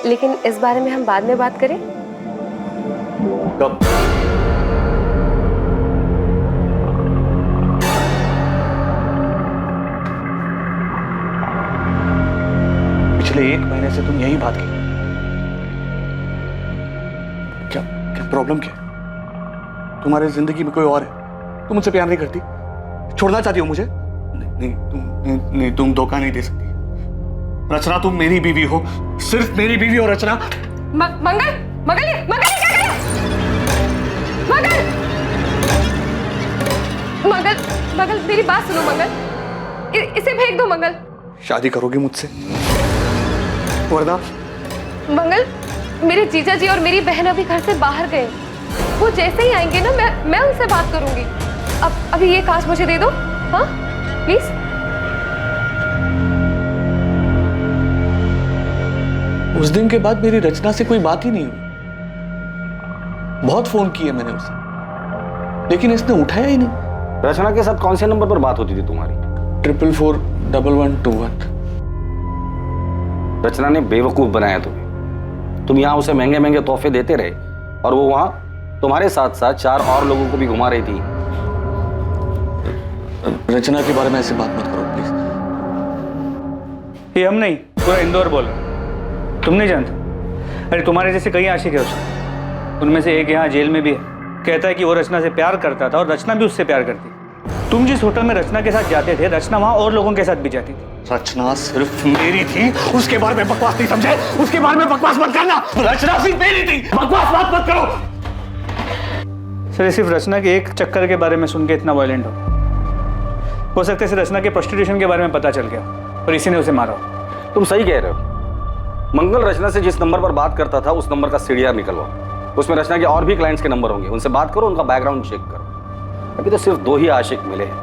लेकिन इस बारे में हम बाद में बात करें। कब? पिछले 1 महीने से तुम यही बात की। क्या क्या प्रॉब्लम क्या? तुम्हारी जिंदगी में कोई और है? तुम मुझसे प्यार नहीं करती? छोड़ना चाहती हो मुझे? नहीं, तुम धोखा नहीं दे सकती। रचना तुम मेरी बीवी हो, सिर्फ मेरी बीवी हो रचना। मंगल, मंगल, मंगल क्या कर रहे हो? मंगल, मंगल, मंगल मेरी बात सुनो मंगल, इसे फेंक दो मंगल। शादी करोगी मुझसे? वरना? मंगल, मेरे जीजा जी और मेरी बहन अभी घर से बाहर गए, वो जैसे ही आएंगे ना मैं उनसे बात करूंगी। अब अभी ये कांच मुझे दे दो, हाँ प्लीज। उस दिन के बाद मेरी रचना से कोई बात ही नहीं हुई। बहुत फोन किए मैंने उसे, लेकिन इसने उठाया ही नहीं। रचना के साथ कौन से नंबर पर बात होती थी तुम्हारी? 4441121। रचना ने बेवकूफ बनाया तुम्हें। तुम यहाँ उसे महंगे महंगे तोहफे देते रहे और वो वहां तुम्हारे साथ साथ 4 और लोगों को भी घुमा रही थी। रचना के बारे में ऐसे बात मत करो प्लीज। ये हम नहीं, पूरा इंदौर बोल रहा। तुम नहीं जानते? अरे तुम्हारे जैसे कई आशिक है उसके, उनमें से एक यहाँ जेल में भी है। कहता है कि वो रचना से प्यार करता था और रचना भी उससे प्यार करती। तुम जिस होटल में रचना के साथ जाते थे, रचना वहाँ और लोगों के साथ भी जाती थी। रचना सिर्फ मेरी थी, उसके बारे में बकवास नहीं समझे? उसके बारे में बकवास मत करना। रचना सिर्फ मेरी थी, बकवास बात मत करो। सर सिर्फ रचना के एक चक्कर के बारे में सुन के इतना वायलेंट हो सकता है रचना के प्रोस्टिट्यूशन के बारे में पता चल गया और इसी ने उसे मारा। तुम सही कह रहे हो। मंगल रचना से जिस नंबर पर बात करता था उस नंबर का सीडीआर निकलवा, उसमें रचना के और भी क्लाइंट्स के नंबर होंगे, उनसे बात करो, उनका बैकग्राउंड चेक करो। अभी तो सिर्फ 2 ही आशिक मिले हैं,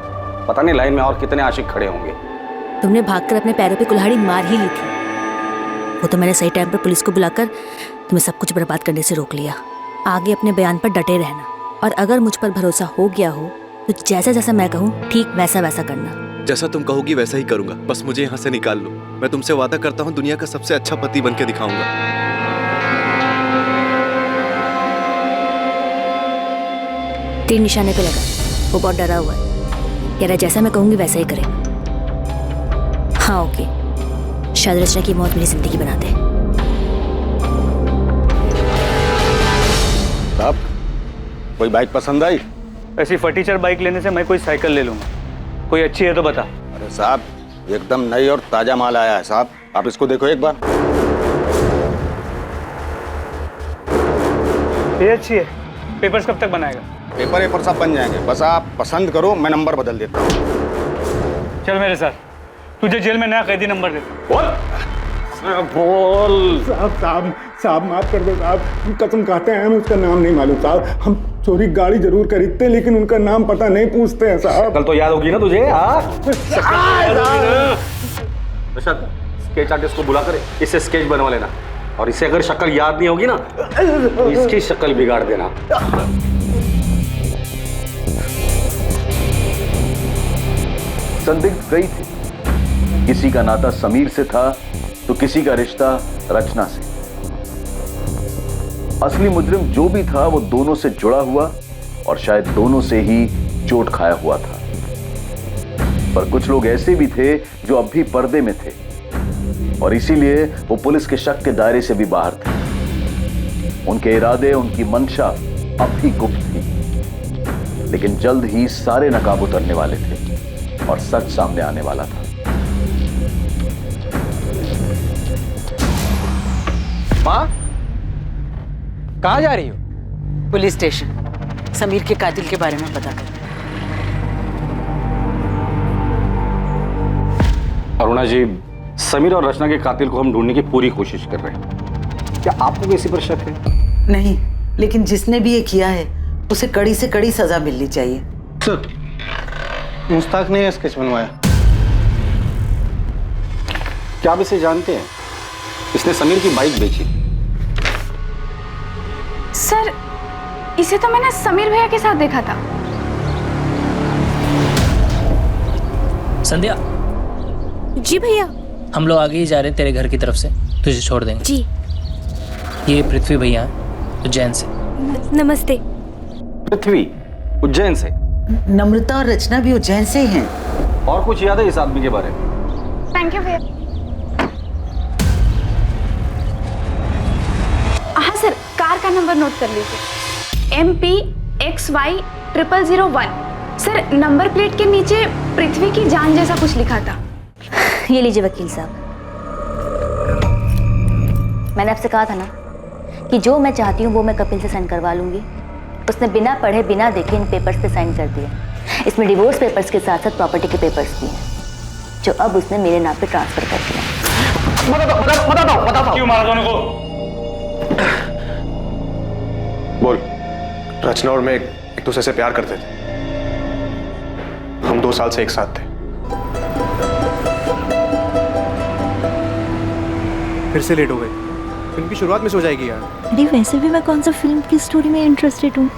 पता नहीं लाइन में और कितने आशिक खड़े होंगे। तुमने भागकर अपने पैरों पे कुल्हाड़ी मार ही ली थी। वो तो मैंने सही टाइम पर पुलिस को बुलाकर तुम्हें सब कुछ बर्बाद करने से रोक लिया। आगे अपने बयान पर डटे रहना, और अगर मुझ पर भरोसा हो गया हो तो जैसा जैसा मैं कहूँ ठीक वैसा वैसा करना। जैसा तुम कहोगी वैसा ही करूंगा, बस मुझे यहाँ से निकाल लो। मैं तुमसे वादा करता हूँ दुनिया का सबसे अच्छा पति बन के दिखाऊंगा। तीर निशाने पे लगा, वो बहुत डरा हुआ है, कह रहा जैसा मैं कहूंगी वैसा ही करेगा। हाँ ओके, शायद रचना की मौत मेरी जिंदगी बना दे। साहब कोई बाइक पसंद आई? ऐसी फटीचर बाइक लेने से मैं कोई साइकिल ले लूंगा। कोई अच्छी है तो बता। अरे साहब एकदम नई और ताजा माल आया है साहब, आप इसको देखो एक बार। ये अच्छी है। पेपर्स कब तक बनाएगा? पेपर सब बन जाएंगे, बस आप पसंद करो, मैं नंबर बदल देता हूँ। चल मेरे साथ, तुझे जेल में नया कैदी नंबर देता। बोल साहब माफ कर दो साहब, कसम खाते हैं हमें उसका नाम नहीं मालूम साहब। हम चोरी गाड़ी जरूर खरीदते लेकिन उनका नाम पता नहीं पूछते हैं साहब। कल तो याद होगी ना तुझे? स्केच आर्टिस्ट को बुलाकर इससे स्केच बनवा लेना, और इसे अगर शक्ल याद नहीं होगी ना तो इसकी शक्ल बिगाड़ देना। संदिग्ध गई थी किसी का नाता समीर से था तो किसी का रिश्ता रचना से। असली मुजरिम जो भी था वो दोनों से जुड़ा हुआ और शायद दोनों से ही चोट खाया हुआ था। पर कुछ लोग ऐसे भी थे जो अब भी पर्दे में थे और इसीलिए वो पुलिस के शक के दायरे से भी बाहर थे। उनके इरादे, उनकी मंशा अब भी गुप्त थी, लेकिन जल्द ही सारे नकाब उतरने वाले थे और सच सामने आने वाला था। माँ, कहाँ जा रही हो? पुलिस स्टेशन, समीर के कातिल के बारे में पता कर। अरुणा जी, समीर और रचना के कातिल को हम ढूंढने की पूरी कोशिश कर रहे हैं। क्या आपको किसी पर शक है? नहीं, लेकिन जिसने भी ये किया है उसे कड़ी से कड़ी सजा मिलनी चाहिए। सर, मुश्ताक ने स्केच बनवाया। क्या आप इसे जानते हैं? इसने समीर की बाइक बेची। सर, इसे तो मैंने समीर भैया के साथ देखा था। संध्या। जी भैया। हम लोग आगे ही जा रहे हैं तेरे घर की तरफ से, तुझे छोड़ देंगे। जी। ये पृथ्वी भैया उज्जैन से। नमस्ते। पृथ्वी उज्जैन से? नम्रता और रचना भी उज्जैन से ही हैं। और कुछ याद है इस आदमी के बारे में? थैंक यू भैया। हाँ सर, कार का नंबर नोट कर लीजिए, MPXY0001। सर, नंबर प्लेट के नीचे पृथ्वी की जान जैसा कुछ लिखा था। ये लीजिए वकील साहब। मैंने आपसे कहा था ना कि जो मैं चाहती हूँ वो मैं कपिल से साइन करवा लूंगी। उसने बिना पढ़े बिना देखे इन पेपर्स पे साइन कर दिया। इसमें डिवोर्स पेपर्स के साथ साथ प्रॉपर्टी के पेपर्स भी हैं, जो अब उसने मेरे नाम पे ट्रांसफर कर दिया। बता क्यों मारा दोनों को? बोल। रचना और मैं एक दूसरे से प्यार करते थे। हम 2 साल से एक साथ थे। फिर से लेट हो गए। फिल्म की शुरुआत में सो जाएगी यार। अरे वैसे भी मैं कौन सा फिल्म की स्टोरी में इंटरेस्टेड हूँ।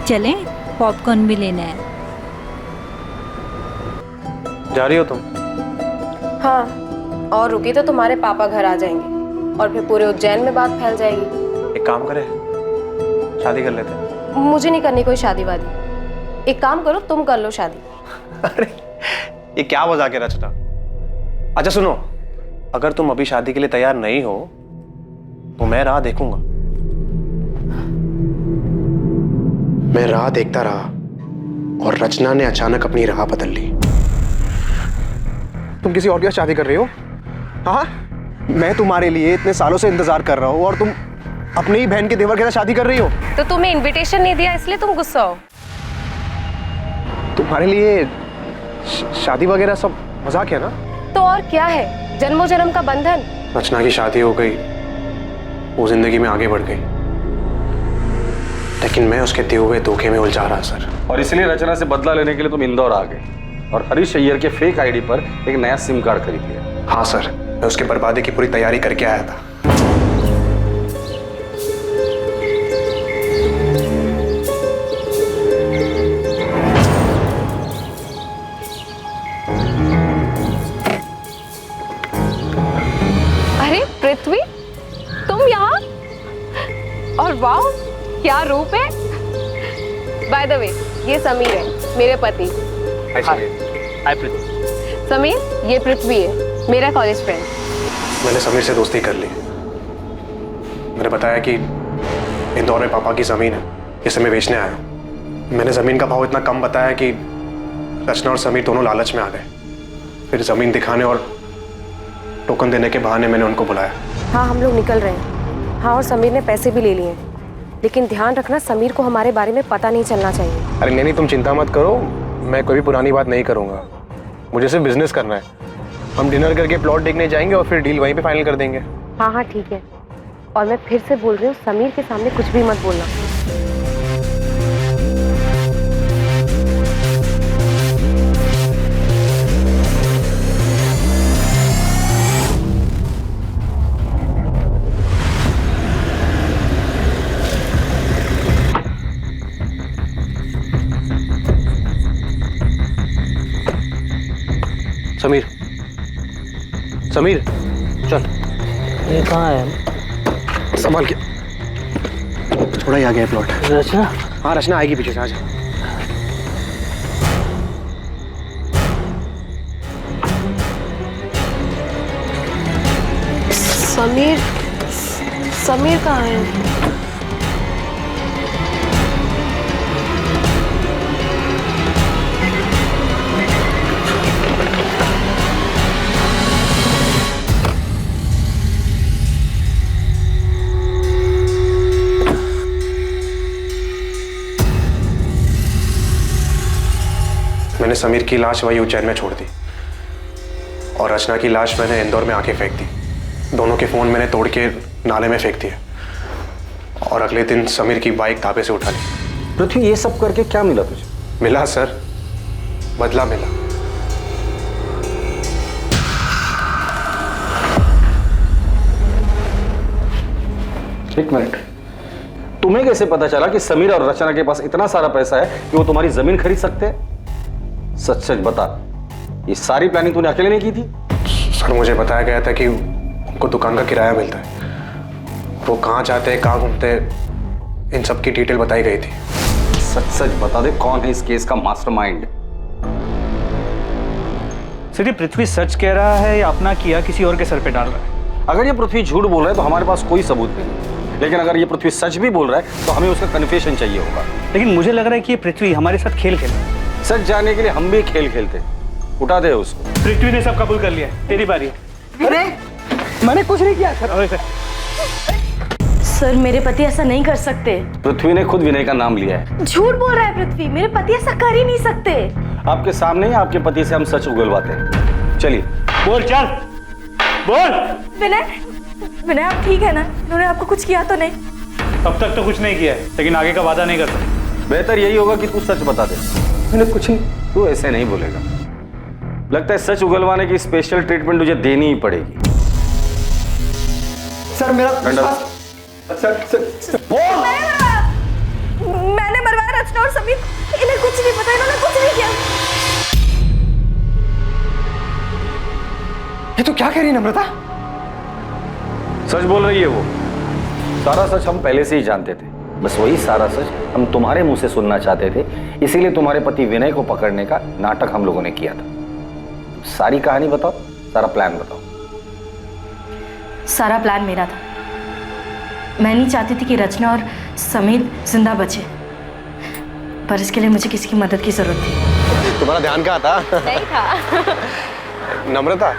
चलें, पॉपकॉर्न भी लेना है। जा रही हो तुम? हाँ, और रुकी तो तुम्हारे पापा घर आ जाएंगे और फिर पूरे उज्जैन में बात फैल जाएगी। एक काम करें, शादी कर लेते हैं। मुझे नहीं करनी कोई शादी वादी। एक काम करो, तुम कर लो शादी। अरे ये क्या मजाक है रचना? अच्छा सुनो, अगर तुम अभी शादी के लिए तैयार नहीं हो तो मैं राह देखूंगा। मैं राह देखता रहा और रचना ने अचानक अपनी राह बदल ली। तुम किसी और के साथ शादी कर रही हो? हाँ, मैं तुम्हारे लिए इतने सालों से इंतजार कर रहा हूँ और तुम अपनी ही बहन के देवर के साथ शादी कर रही हो। तो तुम्हें इनविटेशन नहीं दिया इसलिए तुम गुस्सा हो? तुम्हारे लिए शादी वगैरह सब मजाक है ना? तो और क्या है, जन्मों जन्म का बंधन। रचना की शादी हो गई, वो जिंदगी में आगे बढ़ गई, लेकिन मैं उसके दिए हुए धोखे में उलझा रहा सर। और इसलिए रचना से बदला लेने के लिए तुम इंदौर आ गए और हरीश अय्यर के फेक आईडी पर एक नया सिम कार्ड खरीद लिया। हाँ सर, मैं उसके बर्बादी की पूरी तैयारी करके आया था। अरे पृथ्वी, तुम यहाँ? और वाह, क्या रूप है। बाय द वे, ये समीर है, मेरे पति। हाय पृथ्वी। समीर, ये पृथ्वी है, मेरा कॉलेज फ्रेंड। मैंने समीर से दोस्ती कर ली। मैंने बताया कि इंदौर में पापा की ज़मीन है, इसे मैं बेचने आया हूँ। मैंने ज़मीन का भाव इतना कम बताया कि रचना और समीर दोनों लालच में आ गए। फिर ज़मीन दिखाने और टोकन देने के बहाने मैंने उनको बुलाया। हाँ, हम लोग निकल रहे हैं। हाँ, और समीर ने पैसे भी ले लिए, लेकिन ध्यान रखना समीर को हमारे बारे में पता नहीं चलना चाहिए। अरे नहीं, तुम चिंता मत करो, मैं कोई भी पुरानी बात नहीं करूँगा। मुझे सिर्फ बिजनेस करना है। हम डिनर करके प्लॉट देखने जाएंगे और फिर डील वहीं पे फाइनल कर देंगे। हाँ हाँ ठीक है, और मैं फिर से बोल रही हूँ, समीर के सामने कुछ भी मत बोलना। समीर, समीर चल। ये कहाँ है? संभाल के, थोड़ा ही आ गया प्लॉट। रचना? हाँ रचना आएगी पीछे से, आ जा। समीर, समीर कहाँ है? मैंने समीर की लाश वही उज्जैन में छोड़ दी और रचना की लाश मैंने इंदौर में आके फेंक दी। दोनों के फोन मैंने तोड़ के नाले में फेंक दिए और अगले दिन समीर की बाइक ढाबे से उठा ली। पृथ्वी, ये सब करके क्या मिला तुझे? मिला सर, बदला मिला। एक मिनट, तुम्हें कैसे पता चला कि समीर और रचना के पास इतना सारा पैसा है कि वो तुम्हारी जमीन खरीद सकते हैं? सच सच बता, ये सारी प्लानिंग तूने अकेले नहीं की थी? सर मुझे बताया गया था कि उनको दुकान का किराया मिलता है, वो कहाँ जाते हैं, कहाँ घूमते हैं, इन सब की डिटेल बताई गई थी। सच सच बता दे, कौन है इस केस का मास्टरमाइंड? सर, ये पृथ्वी सच कह रहा है या अपना किया किसी और के सर पे डाल रहा है? अगर ये पृथ्वी झूठ बोल रहा है तो हमारे पास कोई सबूत नहीं, लेकिन अगर ये पृथ्वी सच भी बोल रहा है तो हमें उसका कन्फेशन चाहिए होगा। लेकिन मुझे लग रहा है कि ये पृथ्वी हमारे साथ खेल खेल रहा है। सच जानने के लिए हम भी खेल खेलते, उठा दे उसको। पृथ्वी ने सब कबूल कर लिया, तेरी बारी है। अरे मैंने कुछ नहीं किया सर। सर मेरे पति ऐसा नहीं कर सकते। पृथ्वी ने खुद विनय का नाम लिया है। झूठ बोल रहा है पृथ्वी, मेरे पति ऐसा कर ही नहीं सकते। आपके सामने ही आपके पति से हम सच उगलवाते हैं। चलिए बोल, चल बोल। विनय, विनय आप ठीक है ना? उन्होंने आपको कुछ किया तो नहीं? अब तक तो कुछ नहीं किया है, लेकिन आगे का वादा नहीं कर सकते। बेहतर यही होगा कि तू सच बता दे। मैंने कुछ नहीं। तू ऐसे नहीं बोलेगा, लगता है सच उगलवाने की स्पेशल ट्रीटमेंट तुझे देनी ही पड़ेगी। सर मेरा मैंने मरवाया रचना और समीर, इन्हें कुछ नहीं पता, इन्होंने कुछ नहीं किया। ये तो क्या कह रही है नम्रता? सच बोल रही है वो। सारा सच हम पहले से ही जानते थे, बस वही सारा सच हम तुम्हारे मुंह से सुनना चाहते थे, इसीलिए तुम्हारे पति विनय को पकड़ने का नाटक हम लोगों ने किया था। सारी कहानी बताओ, सारा प्लान बताओ। सारा प्लान मेरा था। मैं नहीं चाहती थी कि रचना और समीर जिंदा बचे, पर इसके लिए मुझे किसी की मदद की जरूरत थी। तुम्हारा ध्यान कहाँ था? नहीं था। नम्रता,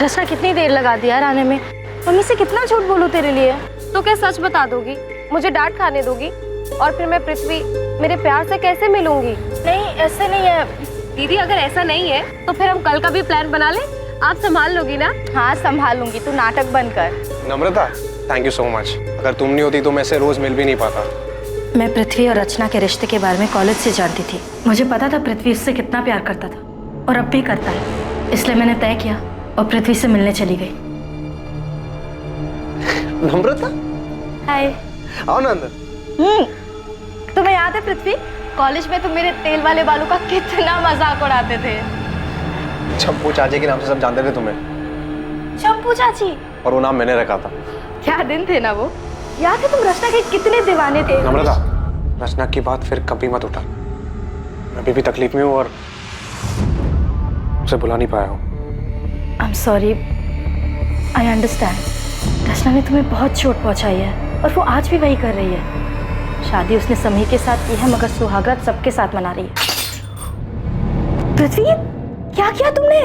रचना कितनी देर लगा दी यार आने में? मम्मी से कितना झूठ बोलूं तेरे लिए? तो क्या सच बता दोगी? मुझे डांट खाने दोगी? और फिर मैं पृथ्वी मेरे प्यार से कैसे मिलूंगी? नहीं ऐसे नहीं है दीदी, अगर ऐसा नहीं है तो फिर हम कल का भी प्लान बना ले। आप संभाल लोगी ना? हाँ संभाल लूंगी, तू नाटक बंद कर। नम्रता थैंक यू सो मच, अगर तुम नहीं होती तो मैं ऐसे रोज मिल भी नहीं पाता। मैं पृथ्वी और रचना के रिश्ते के बारे में कॉलेज से जानती थी। मुझे पता था पृथ्वी उससे कितना प्यार करता था और अब भी करता है, इसलिए मैंने तय किया और पृथ्वी से मिलने चली गई। नम्रता, हाय। आओ ना अंदर। तुम्हें याद है पृथ्वी, कॉलेज में तुम मेरे तेल वाले बालों का कितना मजाक उड़ाते थे। चंपू चाची के नाम से सब जानते थे तुम्हें। चंपू चाची? और वो नाम मैंने रखा था। क्या दिन थे ना वो। याद है तुम रचना के कितने दीवाने थे। नम्रता, रचना की बात फिर कभी मत उठा। मैं अभी भी तकलीफ में हूँ और उसे बुला नहीं पाया हूँ। I am sorry, I understand. Rachna ने तुम्हें बहुत चोट पहुंचाई है और वो आज भी वही कर रही है। शादी उसने समीर के साथ की है, मगर सुहागरात सबके साथ मना रही है। पृथ्वी, क्या किया तुमने?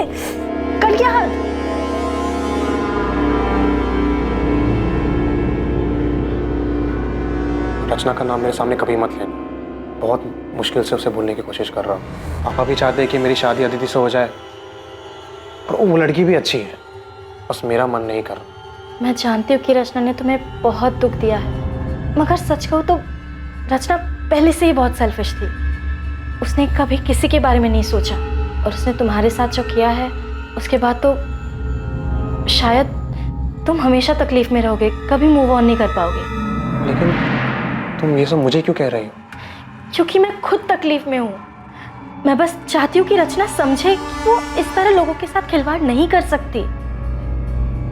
कल क्या हाल? रचना का नाम मेरे सामने कभी मत लेना। बहुत मुश्किल से उसे भूलने की कोशिश कर रहा हूँ। पापा भी चाहते हैं कि मेरी शादी अदिति से हो जाए और वो लड़की भी अच्छी है, बस मेरा मन नहीं कर रहा। मैं जानती हूँ कि रचना ने तुम्हें बहुत दुख दिया है, मगर सच कहूँ तो रचना पहले से ही बहुत सेल्फिश थी। उसने कभी किसी के बारे में नहीं सोचा और उसने तुम्हारे साथ जो किया है उसके बाद तो शायद तुम हमेशा तकलीफ में रहोगे, कभी मूव ऑन नहीं कर पाओगे। लेकिन तुम ये सब मुझे क्यों कह रही हो? क्योंकि मैं खुद तकलीफ में हूँ। मैं बस चाहती हूँ कि रचना समझे कि वो इस तरह लोगों के साथ खिलवाड़ नहीं कर सकती।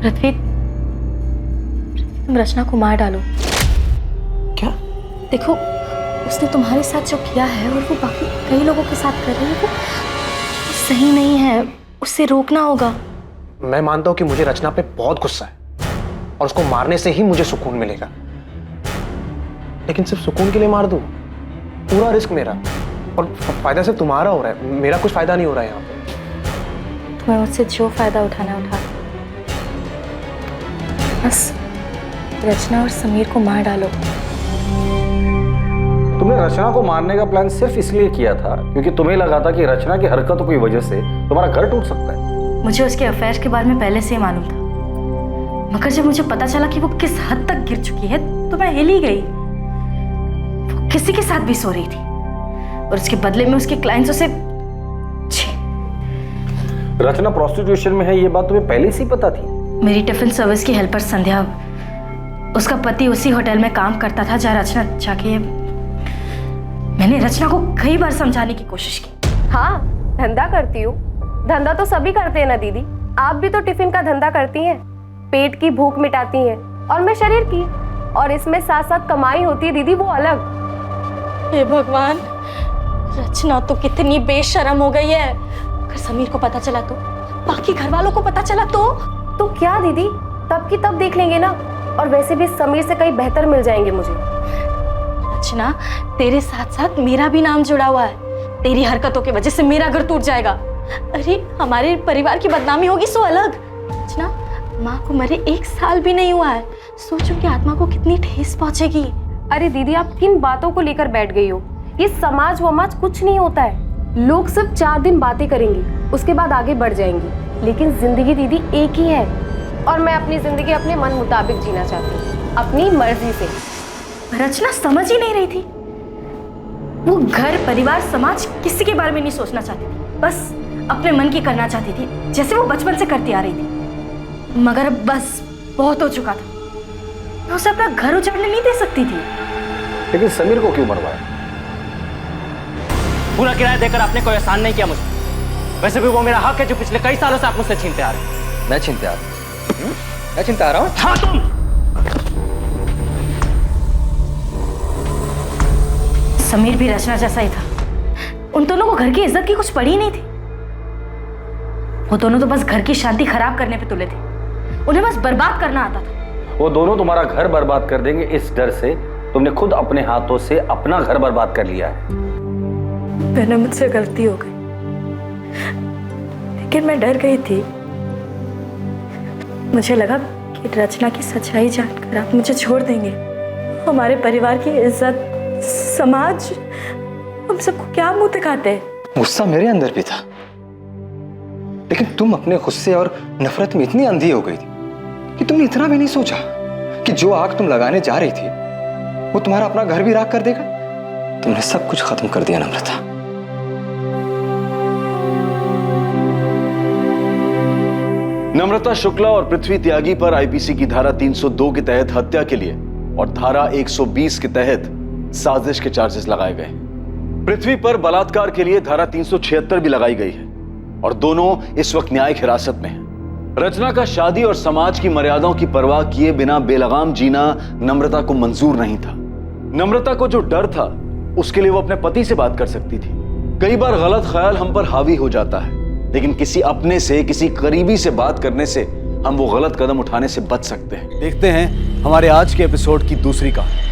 पृथ्वी, तुम रचना को मार डालो। क्या? देखो, उसने तुम्हारे साथ जो किया है और वो बाकी कई लोगों के साथ कर रही है, वो सही नहीं है। उससे रोकना होगा। मैं मानता हूं कि मुझे रचना पे बहुत गुस्सा है और उसको मारने से ही मुझे सुकून मिलेगा, लेकिन सिर्फ सुकून के लिए मार दूं? पूरा रिस्क मेरा और फायदा सिर्फ तुम्हारा हो रहा है, मेरा कुछ फायदा नहीं हो रहा है यहाँ पे। तुम्हें मुझसे जो फायदा उठाना उठा, बस रचना और समीर को मार डालो। तुमने रचना को मारने का प्लान सिर्फ इसलिए किया था क्योंकि तुम्हें लगा था कि रचना की हरकतों की वजह से तुम्हारा घर टूट सकता है। मुझे उसके अफेयर के बारे में पहले से ही मालूम था, मगर जब मुझे पता चला कि वो किस हद तक गिर चुकी है तो मैं हिल ही गई। वो किसी के साथ भी सो रही थी और उसके बदले में उसके क्लाइंट्स से। रचना प्रोस्टिट्यूशन में है, ये बात तुम्हें पहले से ही पता थी? मेरी टिफिन सर्विस की हेल्पर संध्या, उसका पति उसी होटल में काम करता था जहाँ रचना जाके। मैंने रचना को कई बार समझाने की कोशिश की। हाँ, धंधा करती हूँ। धंधा तो सभी करते हैं ना दीदी, आप भी तो टिफिन का धंधा करती हैं। पेट की भूख मिटाती हैं और मैं शरीर की, और इसमें साथ साथ कमाई होती है दीदी, वो अलग। हे भगवान, रचना तो कितनी बेशर्म हो गई है। अगर समीर को पता चला तो, बाकी घर वालों को पता चला तो क्या दीदी, तब की तब देख लेंगे ना। और वैसे भी समीर से कहीं बेहतर मिल जाएंगे मुझे। रचना, तेरे साथ साथ मेरा भी नाम जुड़ा हुआ है। तेरी हरकतों की वजह से मेरा घर टूट जाएगा। अरे हमारे परिवार की बदनामी होगी सो अलग। रचना, माँ को मरे 1 साल भी नहीं हुआ है, सोचो कि आत्मा को कितनी ठेस पहुंचेगी। अरे दीदी, आप किन बातों को लेकर बैठ गई हो? ये समाज वमाज कुछ नहीं होता है। लोग सिर्फ 4 दिन बातें करेंगे, उसके बाद आगे बढ़ जाएंगे, लेकिन जिंदगी दीदी एक ही है। और मैं अपनी जिंदगी अपने मन मुताबिक जीना चाहती हूँ, अपनी मर्जी से। रचना समझ ही नहीं रही थी। वो घर, परिवार, समाज किसी के बारे में नहीं सोचना चाहती थी, बस अपने मन की करना चाहती थी, जैसे वो बचपन से करती आ रही थी। मगर अब बस बहुत हो चुका था। मैं उसे अपना घर उजाड़ने नहीं दे सकती थी। लेकिन समीर को क्यों मरवाया? पूरा किराया देकर आपने कोई एहसान नहीं किया मुझे। वैसे भी वो मेरा हक है जो पिछले कई सालों से आप मुझसे छीनते आ रहे हैं। मैं छीनते आ रहा हूँ? मैं छीनते आ रहा हूँ? हाँ, तुम। समीर भी रचना जैसा ही था। उन दोनों को घर की इज्जत की कुछ पड़ी नहीं थी। वो दोनों तो बस घर की शांति खराब करने पे तुले थे। उन्हें बस बर्बाद करना आता था। वो दोनों तुम्हारा घर बर्बाद कर देंगे, इस डर से तुमने खुद अपने हाथों से अपना घर बर्बाद कर लिया है। मैंने, मुझसे गलती हो गई, लेकिन मैं डर गई थी। मुझे लगा कि रचना की सच्चाई जानकर आप मुझे छोड़ देंगे। हमारे परिवार की इज्जत, समाज, हम सबको क्या मुंह दिखाते। गुस्सा मेरे अंदर भी था, लेकिन तुम अपने गुस्से और नफरत में इतनी अंधी हो गई थी कि तुमने इतना भी नहीं सोचा कि जो आग तुम लगाने जा रही थी वो तुम्हारा अपना घर भी राख कर देगा। तुमने सब कुछ खत्म कर दिया नम्रता। नम्रता शुक्ला और पृथ्वी त्यागी पर आईपीसी की धारा 302 के तहत हत्या के लिए और धारा 120 के तहत साजिश के चार्जेस लगाए गए। पृथ्वी पर बलात्कार के लिए धारा 376 भी लगाई गई है और दोनों इस वक्त न्यायिक हिरासत में हैं। रचना का शादी और समाज की मर्यादाओं की परवाह किए बिना बेलगाम जीना नम्रता को मंजूर नहीं था। नम्रता को जो डर था उसके लिए वो अपने पति से बात कर सकती थी। कई बार गलत ख्याल हम पर हावी हो जाता है, लेकिन किसी अपने से, किसी करीबी से बात करने से हम वो गलत कदम उठाने से बच सकते हैं। देखते हैं हमारे आज के एपिसोड की दूसरी कहानी।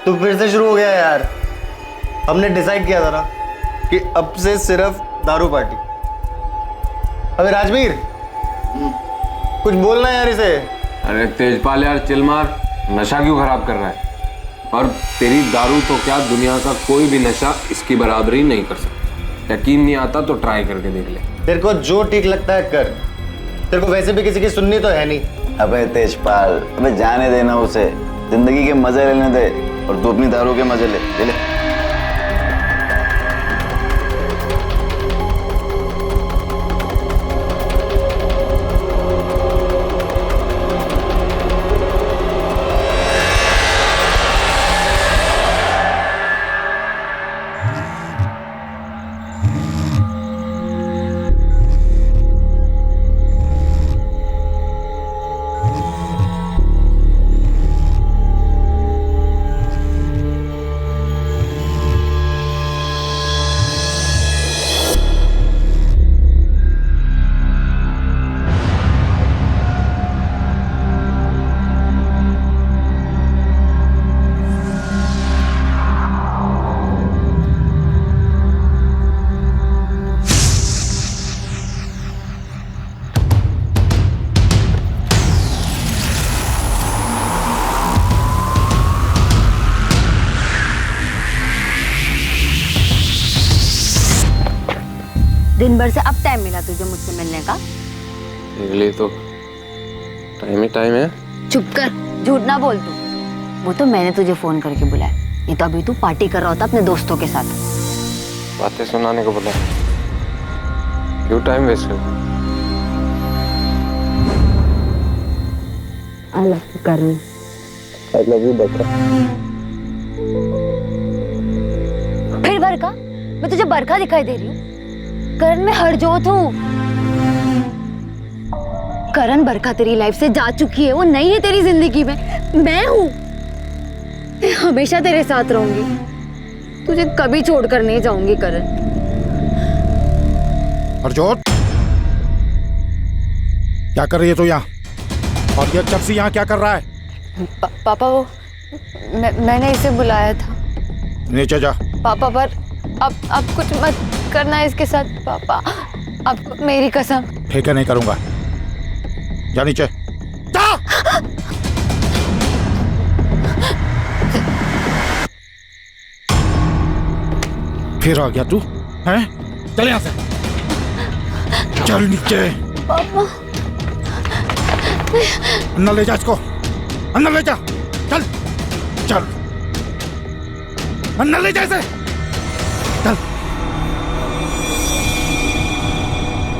तो फिर से शुरू हो गया यार। हमने डिसाइड किया था ना कि अब से सिर्फ दारू पार्टी। अबे राजवीर, कुछ बोलना यार इसे। अरे तेजपाल यार चिल मार, नशा क्यों खराब कर रहा है? और तेरी दारू तो क्या, दुनिया का कोई भी नशा इसकी बराबरी नहीं कर सकता। यकीन नहीं आता तो ट्राई करके देख ले। तेरे को जो ठीक लगता है कर, तेरे को वैसे भी किसी की सुननी तो है नहीं। अबे तेजपाल, अबे जाने देना उसे, जिंदगी के मजे लेने दे और तू अपनी दारू के मजे ले। दिन भर से अब टाइम मिला तुझे मुझसे मिलने का? मेरे लिए तो टाइम ही टाइम है। चुप कर, झूठ ना बोल तू। वो तो मैंने तुझे फोन करके बुलाया, ये तो अभी तू पार्टी कर रहा होता अपने दोस्तों के साथ। बातें सुनाने को बोला, क्यों टाइम वेस्ट कर? आई love you Karan. I love you बरका। फिर बरका? मैं तुझे बरका दिखाई दे रही हूँ? करण मैं हरजोत हूँ। करण, बरका तेरी लाइफ से जा चुकी है, वो नहीं है तेरी जिंदगी में, मैं हूँ। मैं हमेशा तेरे साथ रहूंगी, तुझे कभी छोड़कर नहीं जाऊंगी करण। हरजोत, क्या कर रही है तू यहाँ? और ये चप्सी यहाँ क्या कर रहा है? पापा वो मैंने इसे बुलाया था। नीचे जा। पापा पर अब कुछ मत करना इसके साथ पापा, अब मेरी कसम। ठीक है, नहीं करूंगा। जा नीचे जा। फिर आ गया तू हैं? चल यहाँ से, चल नीचे। पापा अंदर ले जा इसको, अंदर ले जा। चल चल अंदर ले जा इसे, चल।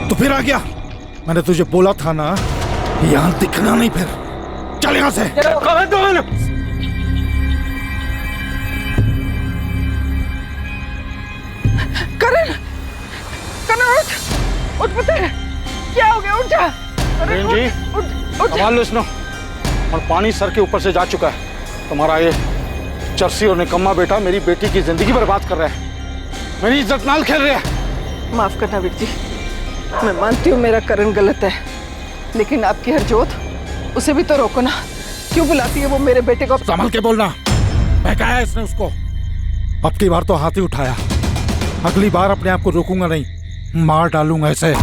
तो फिर आ गया, मैंने तुझे बोला था ना यहाँ दिखना नहीं। फिर चल यहाँ से। करण, उठ पुत्र, क्या हो गया? उठ जा। जी संभाल लो इसनो, और पानी सर के ऊपर से जा चुका है। तुम्हारा ये चर्सी और निकम्मा बेटा मेरी बेटी की जिंदगी बर्बाद कर रहा है, मेरी इज्जत नाल खेल रहा है। माफ करना वीर जी, मैं मानती हूँ मेरा करण गलत है, लेकिन आपकी हरजोत, उसे भी तो रोको ना। क्यों बुलाती है वो मेरे बेटे को? संभल के बोलना, बहकाया इसने उसको। अब की बार तो हाथ ही उठाया, अगली बार अपने आप को रोकूंगा नहीं, मार डालूंगा इसे।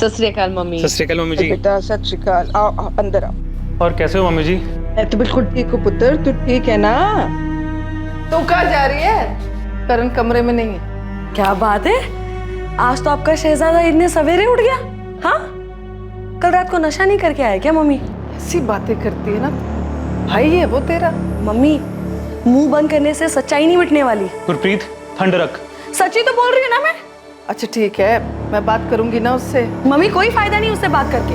सत श्री अकाल मम्मी। सत श्री अकाल मम्मी जी। बेटा सत श्री अकाल, आओ अंदर आओ। और कैसे हो मम्मी जी? मैं तो बिल्कुल ठीक हूँ पुत्र, तू ठीक है ना? तू कहाँ जा रही है? करण कमरे में नहीं है। क्या बात है, आज तो आपका शहजादा इतने सवेरे उठ गया? हाँ, कल रात को नशा नहीं करके आया क्या मम्मी? ऐसी बातें करती है ना, भाई है वो तेरा। मम्मी, मुंह बंद करने से सच्चाई नहीं मिटने वाली। गुरप्रीत, ठंड रख। सच्ची तो बोल रही हूँ ना मैं। अच्छा ठीक है, मैं बात करूंगी ना उससे। मम्मी, कोई फायदा नहीं उससे बात करके,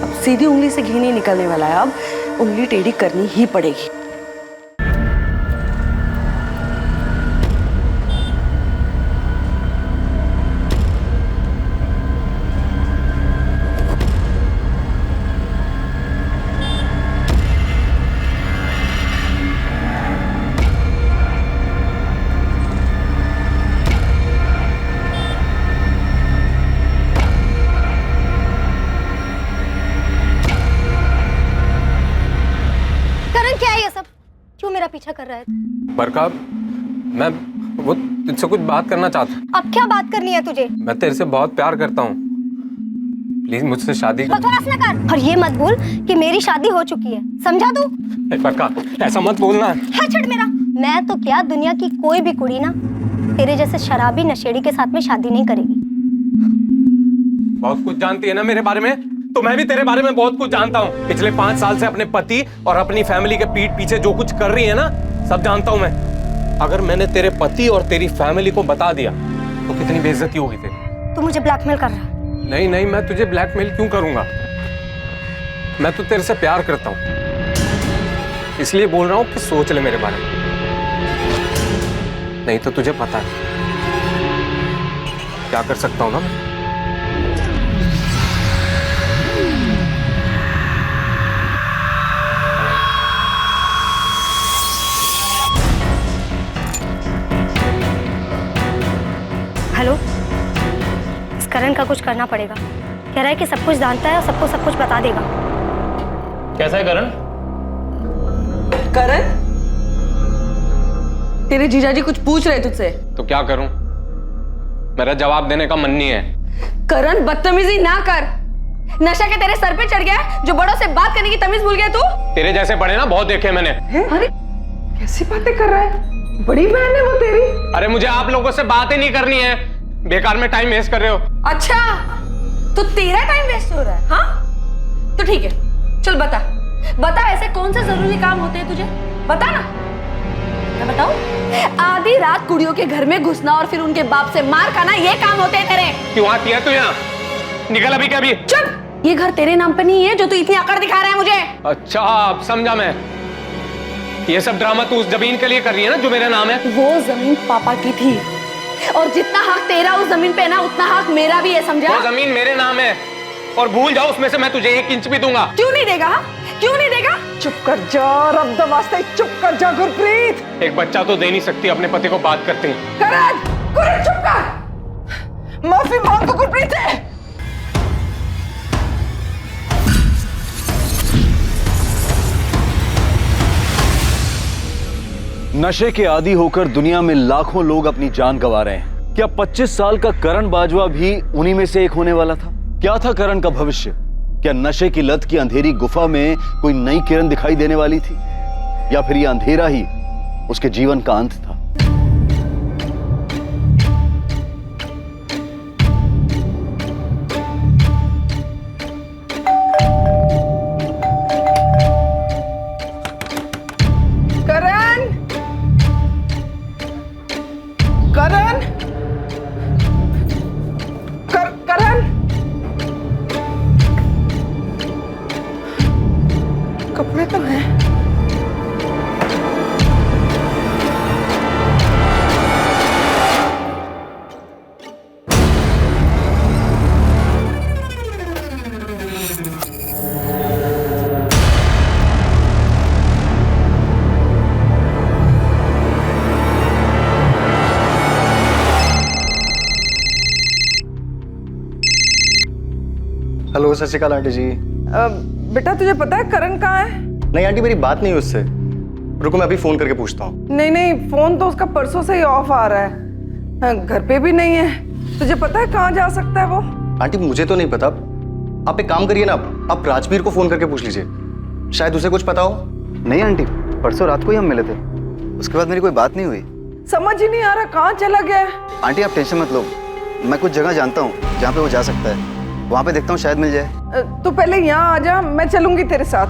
अब सीधी उंगली से घी नहीं निकलने वाला है, अब उंगली टेढ़ी करनी ही पड़ेगी। पीछा कर रहा है। बरका, मैं वो तुझसे कुछ बात करना चाहता हूँ। अब क्या बात करनी है तुझे? मैं तेरे से बहुत प्यार करता हूँ, प्लीज मुझसे शादी कर। बकवास ना कर। और ये मत भूल कि मेरी शादी हो चुकी है, समझा तू? बरका, ऐसा मत बोलना। हाँ छड़ मेरा। मैं तो क्या, दुनिया की कोई भी कुड़ी ना तेरे जैसे शराबी नशेड़ी के साथ में शादी नहीं करेगी। बहुत कुछ जानती है ना मेरे बारे में, तो मैं भी तेरे बारे में बहुत कुछ जानता हूँ। पिछले 5 साल से अपने पति और अपनी फैमिली के पीठ पीछे जो कुछ कर रही है ना, सब जानता हूँ मैं। अगर मैंने तेरे पति और तेरी फैमिली को बता दिया तो कितनी बेइज्जती होगी तेरी। तू मुझे ब्लैकमेल कर रहा है। नहीं नहीं, मैं तुझे ब्लैकमेल क्यों करूंगा? मैं तो तेरे से प्यार करता हूँ, इसलिए बोल रहा हूँ कि सोच ले मेरे बारे में, नहीं तो तुझे पता है क्या कर सकता हूँ ना मैं। हेलो, इस करण का कुछ करना पड़ेगा। कह रहा है कि सब कुछ जानता है और सबको सब कुछ बता देगा। कैसा है करण? करण, तेरे जीजाजी कुछ पूछ रहे तुझसे। तो क्या करूं? मेरा जवाब देने का मन नहीं है। करण, बदतमीजी ना कर। नशा के तेरे सर पे चढ़ गया, जो बड़ों से बात करने की तमीज भूल गया तू। तेरे जैसे बड़े ना बहुत देखे मैंने। अरे कैसी बातें कर रहा है? बड़ी बहन है वो तेरी। अरे मुझे आप लोगों से बात ही नहीं करनी है, बेकार में टाइम वेस्ट कर रहे हो। अच्छा, तो तेरा टाइम वेस्ट हो रहा है? हाँ तो ठीक है, चल बता बता, ऐसे कौन से जरूरी काम होते हैं तुझे, बता ना। मैं बताऊं? आधी रात कुड़ियों के घर में घुसना और फिर उनके बाप से मार खाना, ये काम होते हैं तेरे। क्यों आती है तू यहाँ? निकल अभी क्या? अभी चुप, ये घर तेरे नाम पे नहीं है जो तू इतनी अकड़ दिखा रहा है मुझे। अच्छा, अब समझा मैं। ये सब ड्रामा तू उस जमीन के लिए कर रही है ना जो मेरा नाम है। वो जमीन पापा की थी, और जितना हक तेरा उस जमीन पे है ना, उतना हक मेरा भी है, समझा? वो जमीन मेरे नाम है, और भूल जाओ उसमें से मैं तुझे 1 इंच भी दूंगा। क्यों नहीं देगा? क्यों नहीं देगा? चुप कर जा, रब द वास्ते चुप कर जा गुरप्रीत। एक बच्चा तो दे नहीं सकती अपने पति को बात करते हैं। करण, करण चुप कर, माफी मांग गुरप्रीत से। नशे के आदी होकर दुनिया में लाखों लोग अपनी जान गंवा रहे हैं। क्या 25 साल का करण बाजवा भी उन्हीं में से एक होने वाला था? क्या था करण का भविष्य? क्या नशे की लत की अंधेरी गुफा में कोई नई किरण दिखाई देने वाली थी, या फिर यह अंधेरा ही उसके जीवन का अंत था? कपड़े तो हैं। हेलो, सत श्री अकाल आंटी जी। बेटा तुझे पता है करण कहाँ है? नहीं आंटी, मेरी बात नहीं हुई उससे। रुको, मैं अभी फोन करके पूछता हूँ। नहीं नहीं, फोन तो उसका परसों से ही ऑफ आ रहा है, घर पे भी नहीं है। तुझे पता है कहाँ जा सकता है वो? आंटी मुझे तो नहीं पता। आप एक काम करिए ना, आप राजवीर को फोन करके पूछ लीजिए, शायद उसे कुछ पता हो। नहीं आंटी, परसों रात को ही हम मिले थे, उसके बाद मेरी कोई बात नहीं हुई। समझ ही नहीं आ रहा कहाँ चला गया है। आंटी आप टेंशन मत लो, मैं कुछ जगह जानता हूँ जहाँ पे वो जा सकता है, वहाँ पे देखता हूँ शायद मिल जाए। तू पहले यहाँ आ जा, मैं चलूंगी तेरे साथ।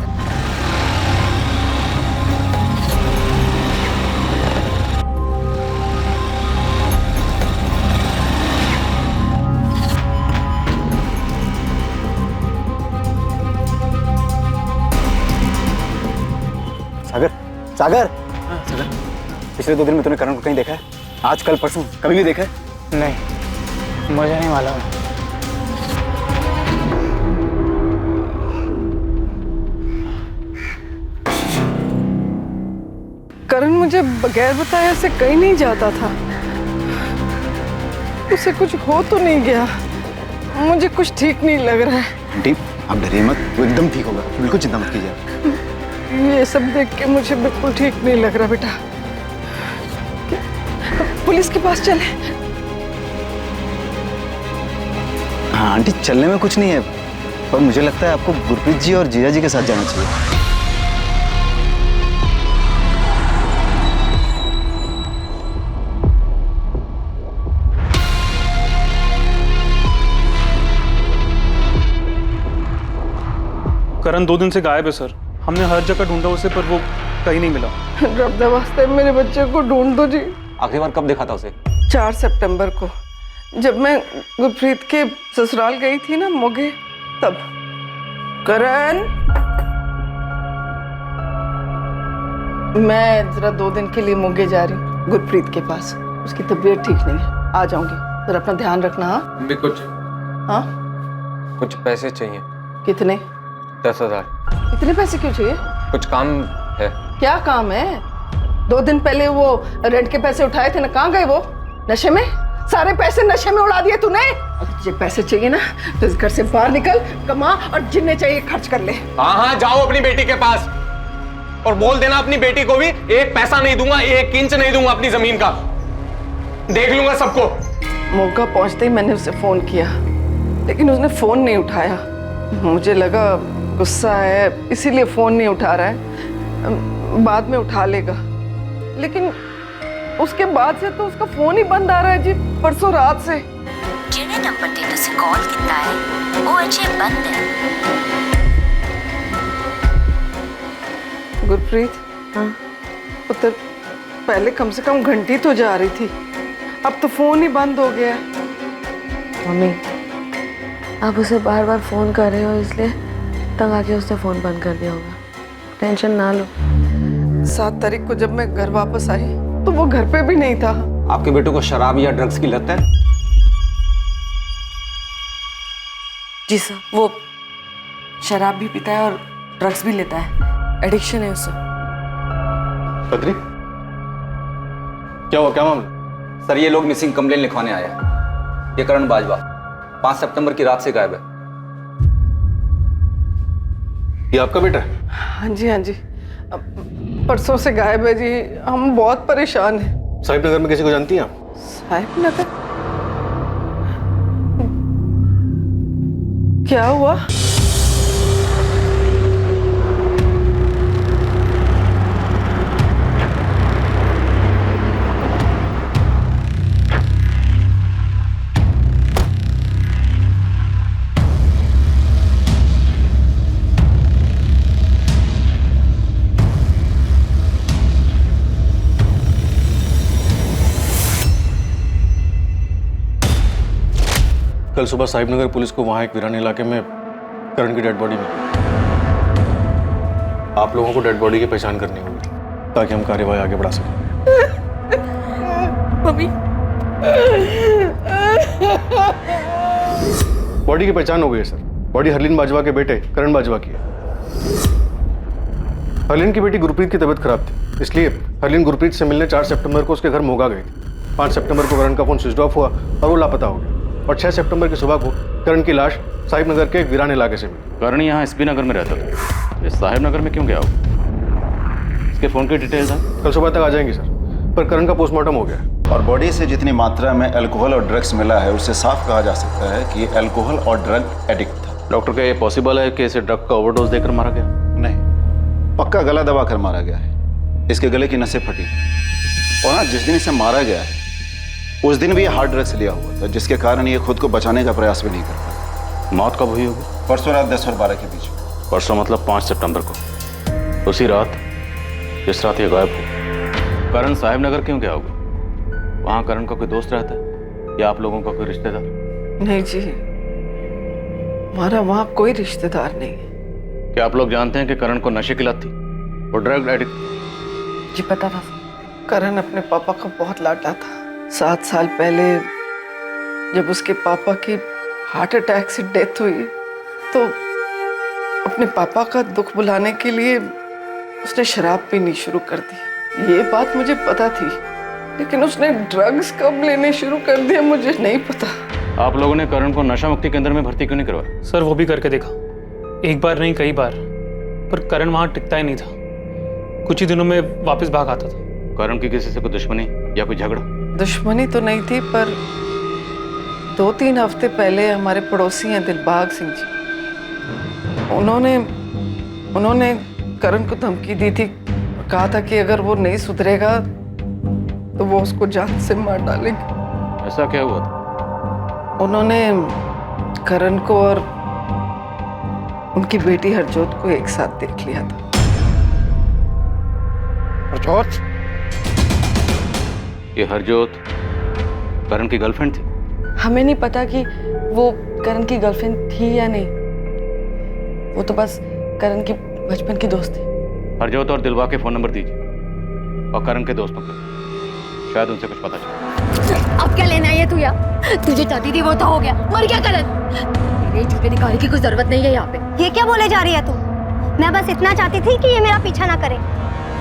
सागर, सागर, सागर, पिछले 2 दिन में तूने करण को कहीं देखा है? आज कल परसों कभी भी देखा है? नहीं, मुझे नहीं मालूम। करण मुझे बगैर बताए ऐसे कहीं नहीं जाता था। उसे कुछ हो तो नहीं गया? मुझे कुछ ठीक नहीं लग रहा है। आंटी आप डरिए मत, वो एकदम ठीक होगा, बिल्कुल चिंता मत कीजिए। ये सब देख के मुझे बिल्कुल ठीक नहीं लग रहा बेटा। पुलिस के पास चले। हाँ आंटी, चलने में कुछ नहीं है, पर मुझे लगता है आपको गुरप्रीत जी और जीजा जी के साथ जाना चाहिए। करण 2 दिन से गायब है सर। हमने हर जगह ढूंढा उसे, पर वो कहीं नहीं मिला। रब दे वास्ते मेरे बच्चे को ढूंढ दो जी। आखिरी बार कब देखा था उसे? 4 सितंबर को, जब मैं गुरप्रीत के ससुराल गई थी ना मोगे, तब। करण, मैं जरा 2 दिन के लिए मोगे जा रही हूँ गुरप्रीत के पास। उसकी तबीयत ठीक नहीं है, आ जाऊंगी। जरा अपना ध्यान रखना। हाँ भी कुछ कुछ पैसे चाहिए। कितने? 10,000। इतने पैसे क्यों चाहिए? कुछ काम है। क्या काम है? 2 दिन पहले वो रेंट के पैसे उठाए थे ना, कहाँ गए वो? नशे में? सारे पैसे नशे में उड़ा दिए तूने। अब तुझे पैसे चाहिए ना, तो इस घर से बाहर निकल, कमा और जिन्हें चाहिए खर्च कर ले। हाँ, जाओ अपनी बेटी के पास और बोल देना अपनी बेटी को भी 1 पैसा नहीं दूंगा, 1 इंच नहीं दूंगा अपनी जमीन का। देख लूंगा सबको। मौका पहुंचते ही मैंने उसे फोन किया, लेकिन उसने फोन नहीं उठाया। मुझे लगा गुस्सा है, इसीलिए फोन नहीं उठा रहा है, बाद में उठा लेगा। लेकिन उसके बाद से तो उसका फोन ही बंद आ रहा है जी, परसों रात से। जिन्हें नंबर ते तुसी कॉल किया है वो अजे बंद है। गुरप्रीत, हाँ पुत्र, पहले कम से कम घंटी तो जा रही थी, अब तो फोन ही बंद हो गया है। मम्मी, आप उसे बार बार फोन कर रहे हो, इसलिए तंग आके उसने फोन बंद कर दिया होगा। टेंशन ना लो। 7 तारीख को जब मैं घर वापस आई तो वो घर पे भी नहीं था। आपके बेटे को शराब या ड्रग्स की लत है? जी सर, वो शराब भी पीता है और ड्रग्स भी लेता है, एडिक्शन है उसे। बद्री, क्या हुआ, क्या मामला? सर, ये लोग मिसिंग कंप्लेन लिखवाने आए हैं। ये करण बाजवा 5 सितंबर की रात से गायब है। ये आपका बेटा है? हाँ जी, हाँ जी, परसों से गायब है जी। हम बहुत परेशान हैं। साहिब नगर में किसी को जानती हैं आप? साहिब नगर? क्या हुआ? कल सुबह साहिब नगर पुलिस को वहां एक वीरान इलाके में करण की डेड बॉडी मिली। आप लोगों को डेड बॉडी की पहचान करनी होगी ताकि हम कार्यवाही आगे बढ़ा सकें। मम्मी, बॉडी की पहचान हो गई है सर। बॉडी हरलीन बाजवा के बेटे करण बाजवा की है। हरलीन की बेटी गुरप्रीत की तबीयत खराब थी, इसलिए हरलीन गुरप्रीत से मिलने 4 सितंबर को उसके घर मोगा गई थी। 5 सितंबर को करण का फोन स्विच ऑफ हुआ और वो लापता हो गया। और 6 सितंबर की सुबह को करण की लाश साहिब नगर के एक वीरान इलाके से मिली। करण यहाँ एसपी नगर में रहता था, ये साहिब नगर में क्यों गया हो? इसके फोन की डिटेल्स हैं? कल सुबह तक आ जाएंगी सर, पर करण का पोस्टमार्टम हो गया। और बॉडी से जितनी मात्रा में अल्कोहल और ड्रग्स मिला है, उससे साफ कहा जा सकता है कि ये अल्कोहल और ड्रग एडिक्ट था। डॉक्टर, क्या ये पॉसिबल है कि इसे ड्रग का ओवरडोज देकर मारा गया? नहीं, पक्का गला दबा कर मारा गया है। इसके गले की नसें फटी और हाँ, जिस दिन इसे मारा गया है उस दिन भी ये हार्ड ड्रग्स लिया हुआ था, जिसके कारण ये खुद को बचाने का प्रयास भी नहीं कर पाया। मौत कब हुई होगी? परसों रात 10 और 12 के बीच। परसों मतलब 5 सितंबर को, उसी रात जिस रात ये गायब हो। करण साहिब नगर क्यों गया होगा? वहाँ करण का कोई दोस्त रहता है या आप लोगों का कोई रिश्तेदार? नहीं जी, हमारा वहाँ कोई रिश्तेदार नहीं है। क्या आप लोग जानते हैं कि करण को नशे की लत थी और ड्रग एडिक्ट? जी पता था। करण अपने पापा का बहुत लाडला था। 7 साल पहले जब उसके पापा की हार्ट अटैक से डेथ हुई तो अपने पापा का दुख भुलाने के लिए उसने शराब पीनी शुरू कर दी। ये बात मुझे पता थी, लेकिन उसने ड्रग्स कब लेने शुरू कर दिया मुझे नहीं पता। आप लोगों ने करण को नशा मुक्ति केंद्र में भर्ती क्यों नहीं करवाया? सर, वो भी करके देखा, एक बार नहीं कई बार, पर करण वहाँ टिकता ही नहीं था। कुछ ही दिनों में वापस भाग आता था। करण की किसी से कोई दुश्मनी या कोई झगड़ा? दुश्मनी तो नहीं थी, पर 2-3 हफ्ते पहले हमारे पड़ोसी हैं दिलबाग सिंह जी, उन्होंने करण को धमकी दी थी, कहा था कि अगर वो नहीं सुधरेगा तो वो उसको जान से मार डालेंगे। ऐसा क्या हुआ था? उन्होंने करण को और उनकी बेटी हरजोत को एक साथ देख लिया था। हरजोत? ये हरजोत करण की गर्लफ्रेंड थी? हमें नहीं पता कि वो करण की गर्लफ्रेंड थी या नहीं, वो तो बस करण की बचपन की दोस्त थी। हरजोत और दिलवा के फोन नंबर दीजिए और करण के दोस्तों के, शायद उनसे कुछ पता चले। अब क्या लेना है ये तू यार? तुझे चाहती थी वो तो हो गया, मर गया करण। मेरे झूठे दिखाने की कोई जरूरत नहीं है यहाँ पे। ये क्या बोले जा रही है तू? मैं बस इतना चाहती थी कि ये मेरा पीछा ना करे,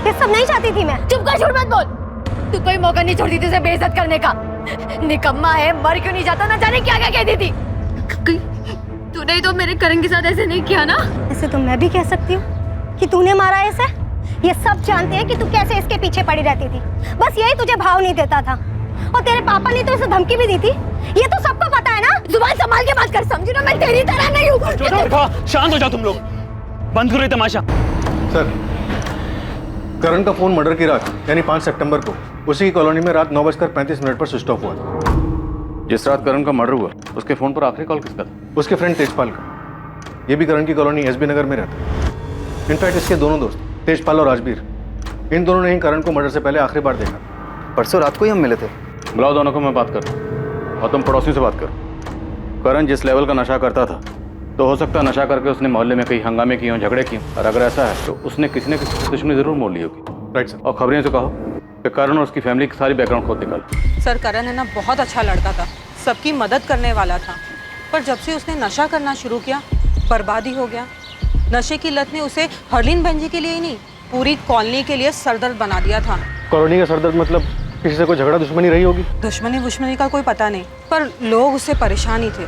ये सब नहीं चाहती थी मैं। चुप कर, झूठ मत बोल। तू कोई मौका नहीं छोड़ती थी उसे बेइज्जत करने का। निकम्मा है, मर क्यों नहीं जाता, ना जाने क्या क्या कहती थी। तूने तो मेरे करण के साथ ऐसे नहीं किया ना? ऐसे तो मैं भी कह सकती हूँ कि तूने मारा है इसे। ये सब जानते हैं कि तू कैसे इसके पीछे पड़ी रहती थी, बस यही तुझे भाव नहीं देता था। और तेरे पापा ने तो इसे धमकी भी दी थी, ये तो सबको पता है ना। जुबान संभाल के बात कर, समझी ना, मैं तेरी तरह नहीं हूँ। शांत हो जाओ तुम लोग, बंद करो ये तमाशा। सर, करण का फोन मर्डर की रात यानी 5 सितंबर को उसी की कॉलोनी में रात 9:35 पर स्विच ऑफ हुआ था। जिस रात करण का मर्डर हुआ उसके फोन पर आखिरी कॉल किसका था? उसके फ्रेंड तेजपाल का। ये भी करण की कॉलोनी एसबी नगर में रहता है। इनफैक्ट इसके दोनों दोस्त तेजपाल और राजबीर, इन दोनों ने ही करण को मर्डर से पहले आखिरी बार देखा। परसों रात को ही हम मिले थे। बुलाओ दोनों को, मैं बात करूँ। और तुम पड़ोसी से बात करो। करण जिस लेवल का नशा करता था, तो हो सकता है नशा करके उसने मोहल्ले में कई हंगामे किए हों, झगड़े किए, और अगर ऐसा है तो उसने किसी न किसी दुश्मनी जरूर मोल ली होगी। Right sir. और खबरें से कहो कि करण और उसकी फैमिली की सारी बैकग्राउंड खोद निकालो। सर, करण है ना बहुत अच्छा लड़का था, सबकी मदद करने वाला था, पर जब से उसने नशा करना शुरू किया बर्बादी हो गया। नशे की लत ने उसे हरलीन बहन जी के लिए ही नहीं, पूरी कॉलोनी के लिए सरदर्द बना दिया था। कॉलोनी का सरदर्द मतलब किसी से कोई झगड़ा दुश्मनी रही होगी? दुश्मनी का कोई पता नहीं, पर लोग उससे परेशान ही थे।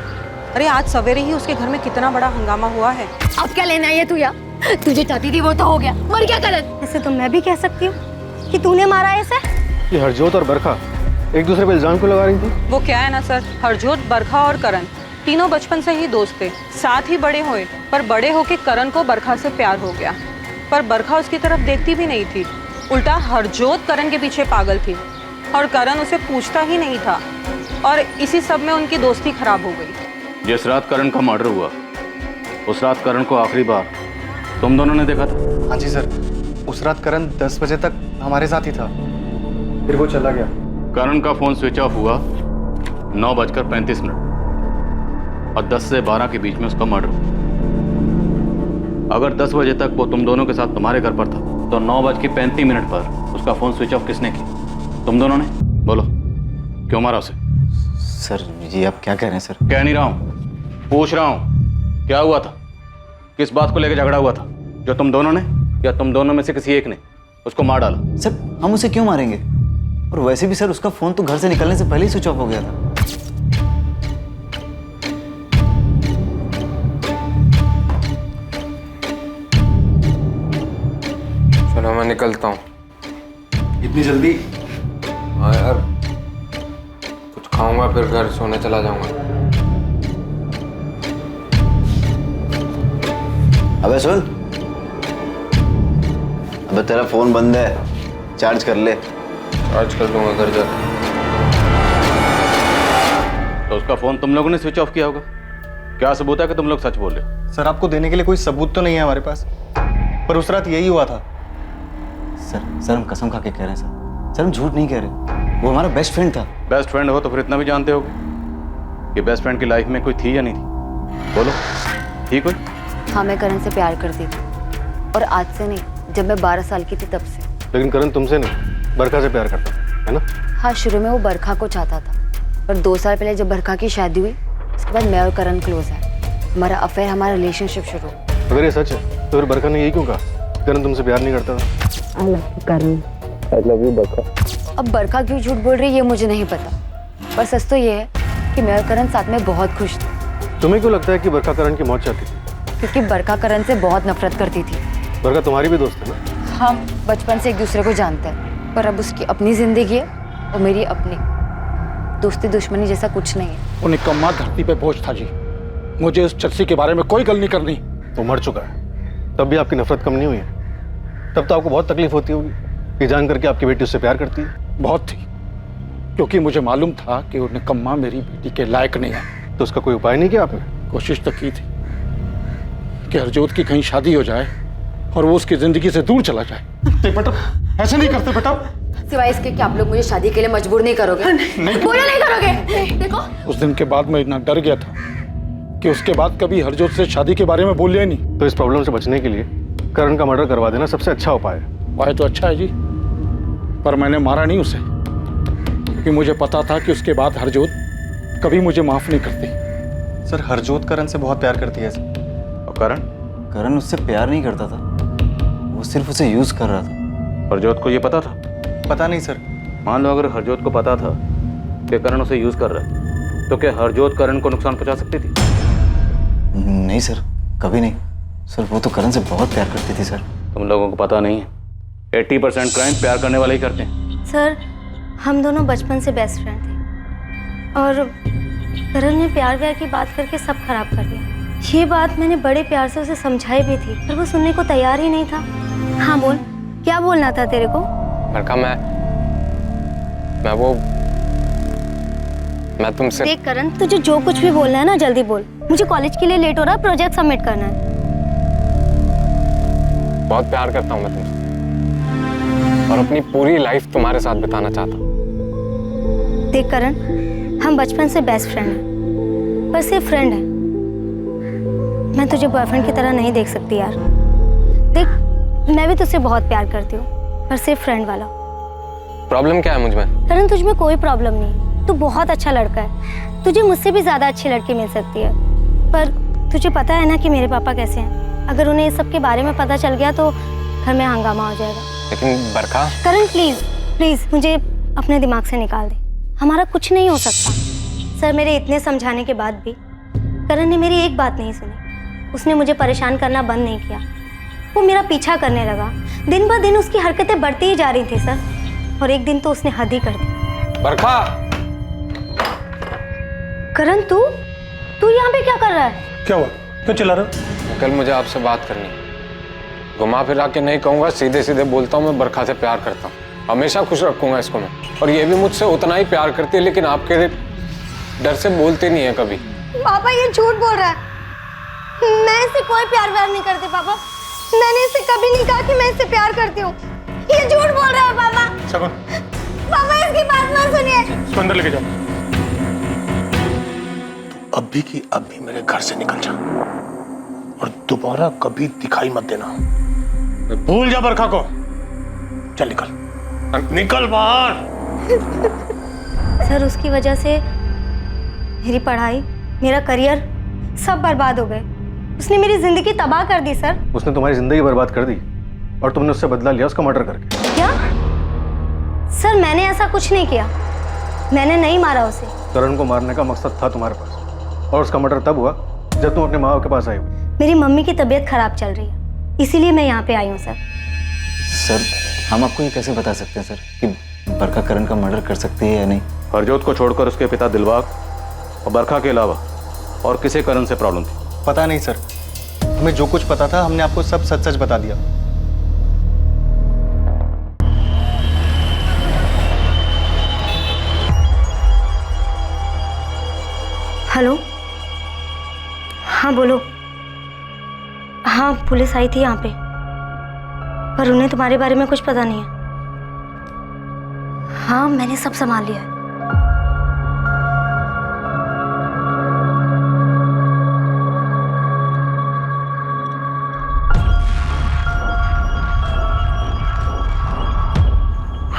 अरे आज सवेरे ही उसके घर में कितना बड़ा हंगामा हुआ है। अब क्या लेना है ये तू यार? तुझे चाहती थी वो तो हो गया, मर गया करण। ऐसे तो मैं भी कह सकती हूँ कि तूने मारा है इसे। ये हरजोत और बरखा एक दूसरे पे इल्जाम क्यों लगा रही थी? वो क्या है ना सर, हरजोत, बरखा और करण तीनों बचपन से ही दोस्त थे, साथ ही बड़े हुए, पर बड़े होके करण को बरखा से प्यार हो गया। पर बरखा उसकी तरफ देखती भी नहीं थी, उल्टा हरजोत करण के पीछे पागल थी और करण उसे पूछता ही नहीं था, और इसी सब में उनकी दोस्ती खराब हो गई। जिस रात करण का मर्डर हुआ उस रात करण को आखिरी बार तुम दोनों ने देखा था? हाँ जी सर, उस रात करण 10 बजे तक हमारे साथ ही था, फिर वो चला गया। करण का फोन स्विच ऑफ हुआ 9:35 और 10 से 12 के बीच में उसका मर्डर हुआ। अगर 10 बजे तक वो तुम दोनों के साथ तुम्हारे घर पर था, तो 9:35 पर उसका फोन स्विच ऑफ किसने किया? तुम दोनों ने? बोलो, क्यों मारा उसे? सर ये आप क्या कह रहे हैं सर? कह नहीं रहा हूं, पूछ रहा हूं, क्या हुआ था? किस बात को लेकर झगड़ा हुआ था जो तुम दोनों ने या तुम दोनों में से किसी एक ने उसको मार डाला? सर हम उसे क्यों मारेंगे, और वैसे भी सर उसका फोन तो घर से निकलने से पहले ही स्विच ऑफ हो गया था। चलो मैं निकलता हूँ। इतनी जल्दी? हाँ यार, कुछ खाऊंगा फिर घर सोने चला जाऊंगा। अबे सुन, अबे तेरा फोन बंद है, चार्ज कर ले। चार्ज कर लूंगा घर जा। तो उसका फोन तुम लोगों ने स्विच ऑफ किया होगा। क्या सबूत है कि तुम लोग सच बोल रहे हो? सर आपको देने के लिए कोई सबूत तो नहीं है हमारे पास, पर उस रात यही हुआ था। सर हम कसम खा के कह रहे हैं सर हम झूठ नहीं कह रहे, वो हमारा बेस्ट फ्रेंड था। बेस्ट फ्रेंड हो तो फिर इतना भी जानते होगे कि बेस्ट फ्रेंड की लाइफ में कोई थी या नहीं थी? बोलो, थी कोई? हाँ, मैं करण से प्यार करती थी, और आज से नहीं, जब मैं 12 साल की थी तब से। लेकिन करण तुमसे नहीं, बरखा से प्यार करता है ना? हाँ, शुरू में वो बरखा को चाहता था, पर 2 साल पहले जब बरखा की शादी हुई, उसके बाद मैं और करण क्लोज है, हमारा अफेयर, हमारा रिलेशनशिप शुरू। अगर ये सच है तो फिर बरखा ने यही क्यों कहा करण तुमसे प्यार नहीं करता था? I love you Karan. I love you Barkha. अब बरखा क्यों झूठ बोल रही है ये मुझे नहीं पता, पर सच तो ये है कि मैं और करण साथ में बहुत खुश थे। तुम्हें क्यों लगता है कि बरखा करण की मौत चाहती थी? क्योंकि बरखा करण से बहुत नफरत करती थी। बरखा तुम्हारी भी दोस्त है ना? हम बचपन से एक दूसरे को जानते हैं, पर अब उसकी अपनी जिंदगी है और मेरी अपनी। दोस्ती दुश्मनी जैसा कुछ नहीं है। वो निकम्मा धरती पे बोझ था जी। मुझे उस चर्सी के बारे में कोई गल नहीं करनी। वो मर चुका है, तब भी आपकी नफरत कम नहीं हुई है। तब तो आपको बहुत तकलीफ होती होगी ये जान करके आपकी बेटी उससे प्यार करती है। बहुत थी, क्योंकि मुझे मालूम था कि वो निकम्मा मेरी बेटी के लायक नहीं है। तो उसका कोई उपाय नहीं किया आपने? कोशिश तो की थी कि हरजोत की कहीं शादी हो जाए और वो उसकी जिंदगी से दूर चला जाए। बेटा ऐसे नहीं करते बेटा। सिवाय इसके कि आप लोग मुझे शादी के लिए मजबूर नहीं करोगे। बोलो नहीं करोगे। देखो उस दिन के बाद मैं इतना डर गया था कि उसके बाद कभी हरजोत से शादी के बारे में बोलिए नहीं। तो इस प्रॉब्लम से बचने के लिए करण का मर्डर करवा देना सबसे अच्छा उपाय है। उपाय तो अच्छा है जी, पर मैंने मारा नहीं उसे, क्योंकि मुझे पता था कि उसके बाद हरजोत कभी मुझे माफ नहीं करती। सर हरजोत करण से बहुत प्यार करती है सर। और करण? करण उससे प्यार नहीं करता था, वो सिर्फ उसे यूज कर रहा था। हरजोत को ये पता था? पता नहीं सर। मान लो अगर हरजोत को पता था कि करण उसे यूज कर रहा है, तो क्या हरजोत करण को नुकसान पहुंचा सकती थी? नहीं सर, कभी नहीं सर। वो तो करण से बहुत प्यार करती थी सर। तुम लोगों को पता नहीं है, 80% क्राइम प्यार करने वाले ही करते हैं। सर हम दोनों बचपन से बेस्ट फ्रेंड थे और करण ने प्यार व्यार की बात करके सब खराब कर दिया। ये बात मैंने बड़े प्यार से उसे समझाई भी थी, पर वो सुनने को तैयार ही नहीं था। हाँ बोल, क्या बोलना था तेरे को? बरखा मैं तुमसे। देख करण, तुझे जो कुछ भी बोलना है ना जल्दी बोल। मुझे कॉलेज के लिए लेट हो रहा है, प्रोजेक्ट सबमिट करना है। बहुत प्यार करता हूँ मैं तुमसे और अपनी पूरी लाइफ तुम्हारे साथ बिताना चाहता हूँ। देख करण, हम बचपन से बेस्ट फ्रेंड हैं, पर सिर्फ फ्रेंड हैं। मैं तुझे बॉयफ्रेंड की तरह नहीं देख सकती यार। देख मैं भी तुझसे बहुत प्यार करती हूँ, पर सिर्फ फ्रेंड वाला। प्रॉब्लम क्या है मुझ में? करण तुझ में कोई प्रॉब्लम नहीं, तू बहुत अच्छा लड़का है। तुझे मुझसे भी ज्यादा अच्छी लड़की मिल सकती है, पर तुझे पता है ना कि मेरे पापा कैसे हैं। अगर उन्हें इस सब के बारे में पता चल गया तो घर में हंगामा हो जाएगा। लेकिन बरखा। करण प्लीज प्लीज मुझे अपने दिमाग से निकाल दे, हमारा कुछ नहीं हो सकता। सर मेरे इतने समझाने के बाद भी करण ने मेरी एक बात नहीं सुनी। उसने मुझे परेशान करना बंद नहीं किया, वो मेरा पीछा करने लगा। दिन ब दिन उसकी हरकतें बढ़ती ही जा रही थी सर, और एक दिन तो उसने हद ही कर दी। बरखा। करण तू यहाँ पे क्या कर रहा है? क्या हुआ, क्यों चिल्ला रहे हो? कल मुझे आपसे बात करनी है। घुमा फिरा के नहीं कहूंगा, सीधे सीधे बोलता हूँ, मैं बरखा से प्यार करता हूँ। हमेशा खुश रखूंगा इसको मैं, और ये भी मुझसे उतना ही प्यार करती है, लेकिन आपके डर से बोलते नहीं है कभी। पापा ये झूठ बोल रहा है। मैं इससे कोई प्यार व्यार नहीं करती पापा। मैंने इससे कभी नहीं कहा कि मैं इससे प्यार करती हूँ। ये झूठ बोल रहा है पापा। शगुन, पापा इसकी बात मत सुनिए। इसको अंदर लेके जाओ। अभी की अभी मेरे घर से निकल जा और दोबारा कभी दिखाई मत देना। भूल जा बरखा को। चल निकल बाहर। सर उसकी वजह से मेरी पढ़ाई, मेरा करियर सब बर्बाद हो गए। उसने मेरी जिंदगी तबाह कर दी सर। उसने तुम्हारी जिंदगी बर्बाद कर दी और तुमने उससे बदला लिया उसका मर्डर करके। क्या? सर मैंने ऐसा कुछ नहीं किया, मैंने नहीं मारा उसे। करण को मारने का मकसद था तुम्हारे पास, और उसका मर्डर तब हुआ जब तुम अपने माँ बाप के पास आई हो। मेरी मम्मी की तबीयत खराब चल रही है, इसीलिए मैं यहाँ पे आई हूँ सर। सर हम आपको ये कैसे बता सकते हैं सर कि बरखा करण का मर्डर कर सकती है या नहीं? हरजोत को छोड़कर उसके पिता दिलबाग और बरखा के अलावा और किसे करण से प्रॉब्लम थी? पता नहीं सर, हमें जो कुछ पता था हमने आपको सब सच सच बता दिया। हेलो, हाँ बोलो। हाँ पुलिस आई थी यहाँ पे, पर उन्हें तुम्हारे बारे में कुछ पता नहीं है। हाँ मैंने सब संभाल लिया है।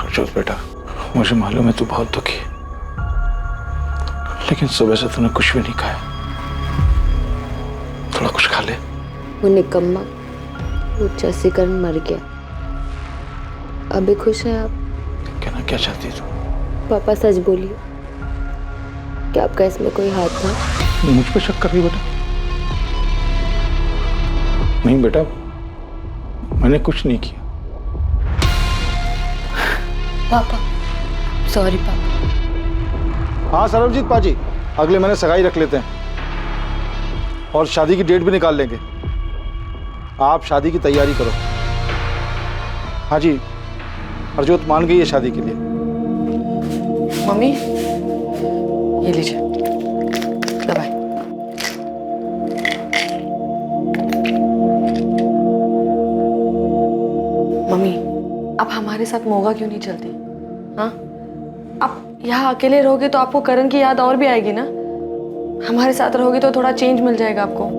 अफसोस बेटा, मुझे मालूम है तू बहुत दुखी है, लेकिन सुबह से तूने कुछ भी नहीं खाया। थोड़ा कुछ खा ले। वो निकम्मा, वो चसीकरण मर गया। अभी खुश है आप? कहना क्या चाहती तू? पापा सच बोलिए, क्या आपका इसमें कोई हाथ था? मुझ पे शक कर रही बेटा? नहीं बेटा, मैंने कुछ नहीं किया। पापा सॉरी पापा। हाँ सरबजीत पाजी, अगले महीने सगाई रख लेते हैं और शादी की डेट भी निकाल लेंगे। आप शादी की तैयारी करो। हाँ जी, हरजोत मान गई है शादी के लिए। मम्मी ये लीजिए दवाई। मम्मी अब हमारे साथ मोगा क्यों नहीं चलती? हाँ, आप यहाँ अकेले रहोगे तो आपको करण की याद और भी आएगी ना। हमारे साथ रहोगे तो थोड़ा चेंज मिल जाएगा आपको।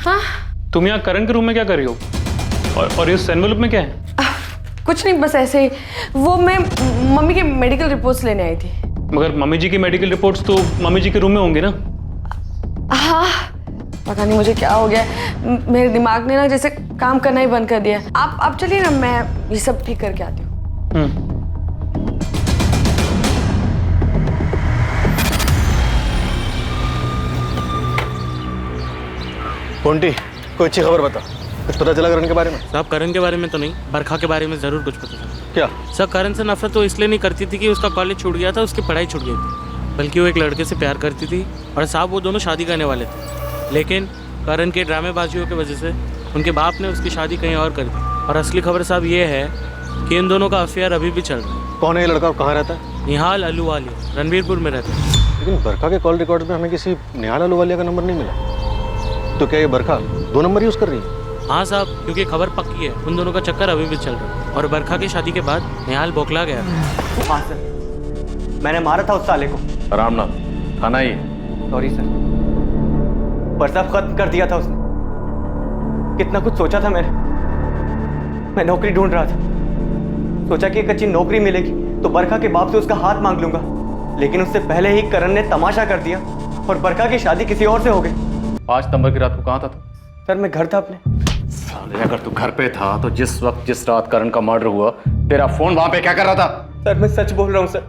हाँ? तुम यहाँ करण के रूम में क्या कर रही हो? और इस एनवेलप में क्या है? कुछ नहीं, बस ऐसे ही। वो मैं मम्मी के मेडिकल रिपोर्ट्स लेने आई थी। मगर मम्मी जी की मेडिकल रिपोर्ट्स तो मम्मी जी के रूम में होंगे ना? हाँ, पता नहीं मुझे क्या हो गया, मेरे दिमाग ने ना जैसे काम करना ही बंद कर दिया। आप चलिए ना, मैं ये सब ठीक करके आती हूँ। पोंटी, कोई अच्छी खबर बता। कुछ पता चला करण के बारे में? साहब करण के बारे में तो नहीं, बरखा के बारे में जरूर कुछ पता चला। क्या? सर करण से नफरत तो इसलिए नहीं करती थी कि उसका कॉलेज छूट गया था, उसकी पढ़ाई छूट गई थी, बल्कि वो एक लड़के से प्यार करती थी और साहब वो दोनों शादी करने वाले थे। लेकिन करण के ड्रामेबाजियों की वजह से उनके बाप ने उसकी शादी कहीं और कर दी। और असली खबर साहब ये है कि इन दोनों का अफेयर अभी भी चल रहा है। कौन है ये लड़का और कहाँ रहता है? निहाल अहलूवालिया, रणबीरपुर में रहता है। लेकिन बरखा के कॉल रिकॉर्ड में हमें किसी निहाल अहलूवालिया का नंबर नहीं मिला। तो क्या ये बरखा 2 नंबर यूज कर रही है? हाँ साहब, क्योंकि खबर पक्की है, उन दोनों का चक्कर अभी भी चल रहा है। और बरखा की शादी के बाद निहाल बौखला गया। हाँ सर, मैंने मारा था उस साले को। रामनाथ, थाना ही। सॉरी सर, पर सब खत्म कर दिया था उसने। कितना कुछ सोचा था मैंने। मैं नौकरी ढूंढ रहा था, सोचा कि एक अच्छी नौकरी मिलेगी तो बरखा के बाप से उसका हाथ मांग लूंगा। लेकिन उससे पहले ही करण ने तमाशा कर दिया और बरखा की शादी किसी और से हो गई। 5 सितंबर की रात को कहाँ था तू? सर मैं घर था अपने। साले, अगर तू घर पे था तो जिस वक्त जिस रात करण का मर्डर हुआ, तेरा फोन वहां पे क्या कर रहा था? सर मैं सच बोल रहा हूँ सर,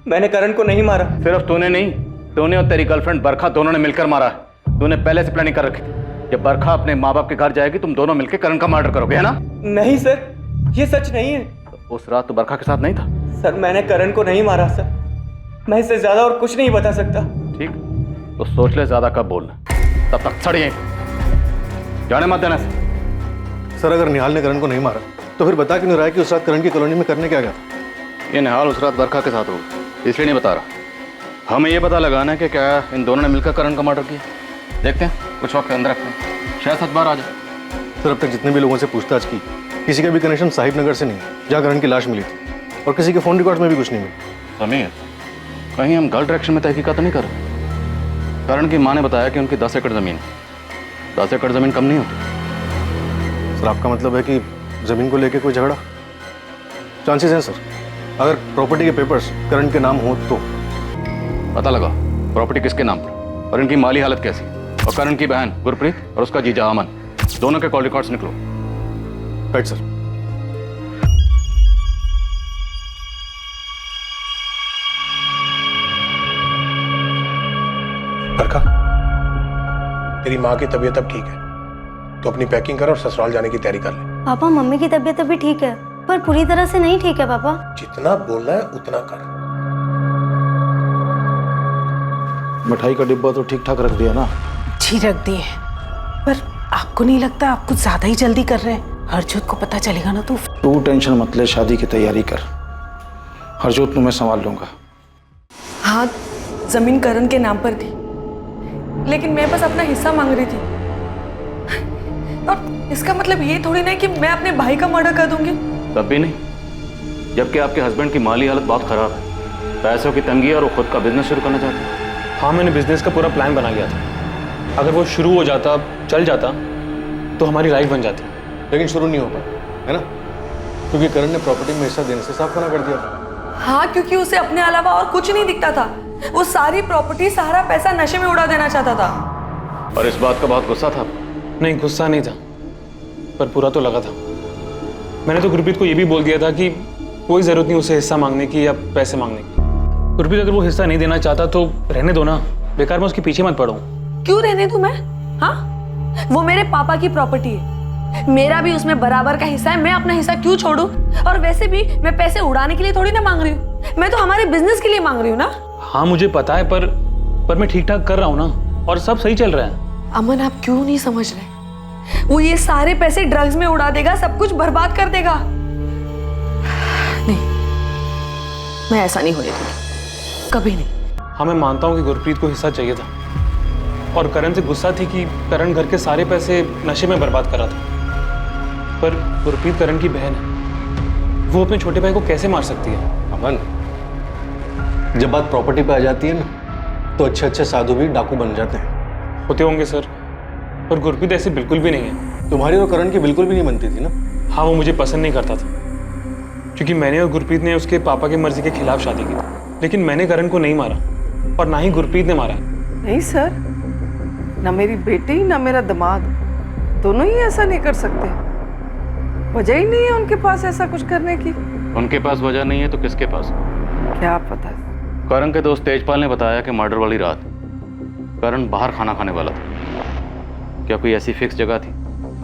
मैंने करण को नहीं मारा। सिर्फ तूने नहीं, तूने और तेरी गर्लफ्रेंड बरखा दोनों ने मिलकर मारा है। तूने पहले से प्लानिंग कर रखी थी। जब बरखा अपने माँ बाप के घर जाएगी, तुम दोनों मिलकर करण का मर्डर करोगे, है ना? नहीं सर, ये सच नहीं है। तो उस रात तो बरखा के साथ नहीं था? सर मैंने करण को नहीं मारा सर, मैं इससे ज्यादा और कुछ नहीं बता सकता। ठीक, तो सोच ले ज्यादा कब बोलना। तब तक सड़िए, जाने मत देना। सर अगर निहाल ने करण को नहीं मारा तो फिर बता क्यों नहीं रहा है कि उस रात करण की कॉलोनी में करने क्या गया था? ये निहाल उस रात बरखा के साथ होगा, इसलिए नहीं बता रहा। हमें ये पता लगाना है कि क्या इन दोनों ने मिलकर करण का मर्डर किया। देखते हैं, कुछ वक्त अंदर रखते हैं, शायद 7 बार आ जाए। सर अब तक जितने भी लोगों से पूछताछ की, किसी का भी कनेक्शन साहिब नगर से नहीं, जहाँ करण की लाश मिली थी, और किसी के फोन रिकॉर्ड में भी कुछ नहीं मिला। समीर, कहीं हम गलत डायरेक्शन में तहकीकात तो नहीं कर रहे? करण की माँ ने बताया कि उनकी 10 एकड़ जमीन, 10 एकड़ जमीन कम नहीं होती। सर आपका मतलब है कि जमीन को लेके कोई झगड़ा? चांसेस हैं सर, अगर प्रॉपर्टी के पेपर्स करण के नाम हो तो। पता लगा प्रॉपर्टी किसके नाम पर और इनकी माली हालत कैसी, और करण की बहन गुरप्रीत और उसका जीजा अमन, दोनों के कॉल रिकॉर्ड्स निकलो। Right sir. बरखा, तेरी माँ की तबीयत अब ठीक है, तो अपनी पैकिंग कर और ससुराल जाने की तैयारी कर ले। पापा मम्मी की तबीयत अभी ठीक है, पर पूरी तरह से नहीं ठीक है पापा। जितना बोलना है उतना कर। मिठाई का डिब्बा तो ठीक ठाक रख दिया ना? जी रख दिए, पर आपको नहीं लगता आप कुछ ज्यादा ही जल्दी कर रहे हैं? हरजोत को पता चलेगा ना तो। तू टेंशन मत ले, शादी की तैयारी कर, हरजोत को मैं संभाल लूंगा। हाँ, जमीन करण के नाम पर थी, लेकिन मैं बस अपना हिस्सा मांग रही थी। और इसका मतलब ये थोड़ी ना कि मैं अपने भाई का मर्डर कर दूंगी। तब भी नहीं, जबकि आपके हस्बैंड की माली हालत बहुत खराब है, पैसों की तंगी और वो खुद का बिजनेस शुरू करना चाहते हैं। हाँ, मैंने बिजनेस का पूरा प्लान बना लिया था। अगर वो शुरू हो जाता, चल जाता, तो हमारी लाइफ बन जाती। लेकिन शुरू नहीं हो पाया, है ना? क्योंकि करण ने प्रॉपर्टी में हिस्सा देने से साफ मना कर दिया था। हाँ, क्योंकि उसे अपने अलावा और कुछ नहीं दिखता था। वो सारी प्रॉपर्टी, सारा पैसा नशे में उड़ा देना चाहता था। और इस बात का बहुत गुस्सा था? नहीं, गुस्सा नहीं था, पर पूरा तो लगा था। मैंने तो गुरप्रीत को ये भी बोल दिया था कि कोई जरूरत नहीं उसे हिस्सा मांगने की या पैसे मांगने की। गुरप्रीत, अगर वो हिस्सा नहीं देना चाहता तो रहने दो ना, बेकार मैं उसके पीछे मत पड़ूं। क्यों रहने दूं मैं? हाँ, वो मेरे पापा की प्रॉपर्टी है, मेरा भी उसमें बराबर का हिस्सा है। मैं अपना हिस्सा क्यों छोड़ूं? और वैसे भी मैं पैसे उड़ाने के लिए थोड़ी ना मांग रही हूँ, मैं तो हमारे बिजनेस के लिए मांग रही हूँ ना। हाँ, मुझे पता है, पर मैं ठीक ठाक कर रहा हूँ ना, और सब सही चल रहा है। अमन, आप क्यों नहीं समझ रहे? वो ये सारे पैसे ड्रग्स में उड़ा देगा, सब कुछ बर्बाद कर देगा। नहीं, मैं ऐसा नहीं होने दूंगी, कभी नहीं। हाँ, मैं मानता हूँ कि गुरप्रीत को हिस्सा चाहिए था, और करण से गुस्सा थी कि करण घर के सारे पैसे नशे में बर्बाद कर रहा था। पर गुरप्रीत करण की बहन है, वो अपने छोटे भाई को कैसे मार सकती है? अमन, जब बात प्रॉपर्टी पे आ जाती है ना, तो अच्छे अच्छे साधु भी डाकू बन जाते हैं। होते होंगे सर, पर गुरप्रीत ऐसी बिल्कुल भी नहीं है। तुम्हारी और करण की बिल्कुल भी नहीं बनती थी ना? हाँ, वो मुझे पसंद नहीं करता था, क्योंकि मैंने और गुरप्रीत ने उसके पापा की मर्जी के खिलाफ शादी की थी। लेकिन मैंने करण को नहीं मारा, और ना ही गुरप्रीत ने मारा। नहीं सर, ना मेरी बेटी ना मेरा दामाद, दोनों ही ऐसा नहीं कर सकते। वजह ही नहीं है उनके पास ऐसा कुछ करने की। उनके पास वजह नहीं है तो किसके पास? क्या पता। करण के दोस्त तेजपाल ने बताया कि मर्डर वाली रात करण बाहर खाना खाने वाला था। क्या कोई ऐसी फिक्स जगह थी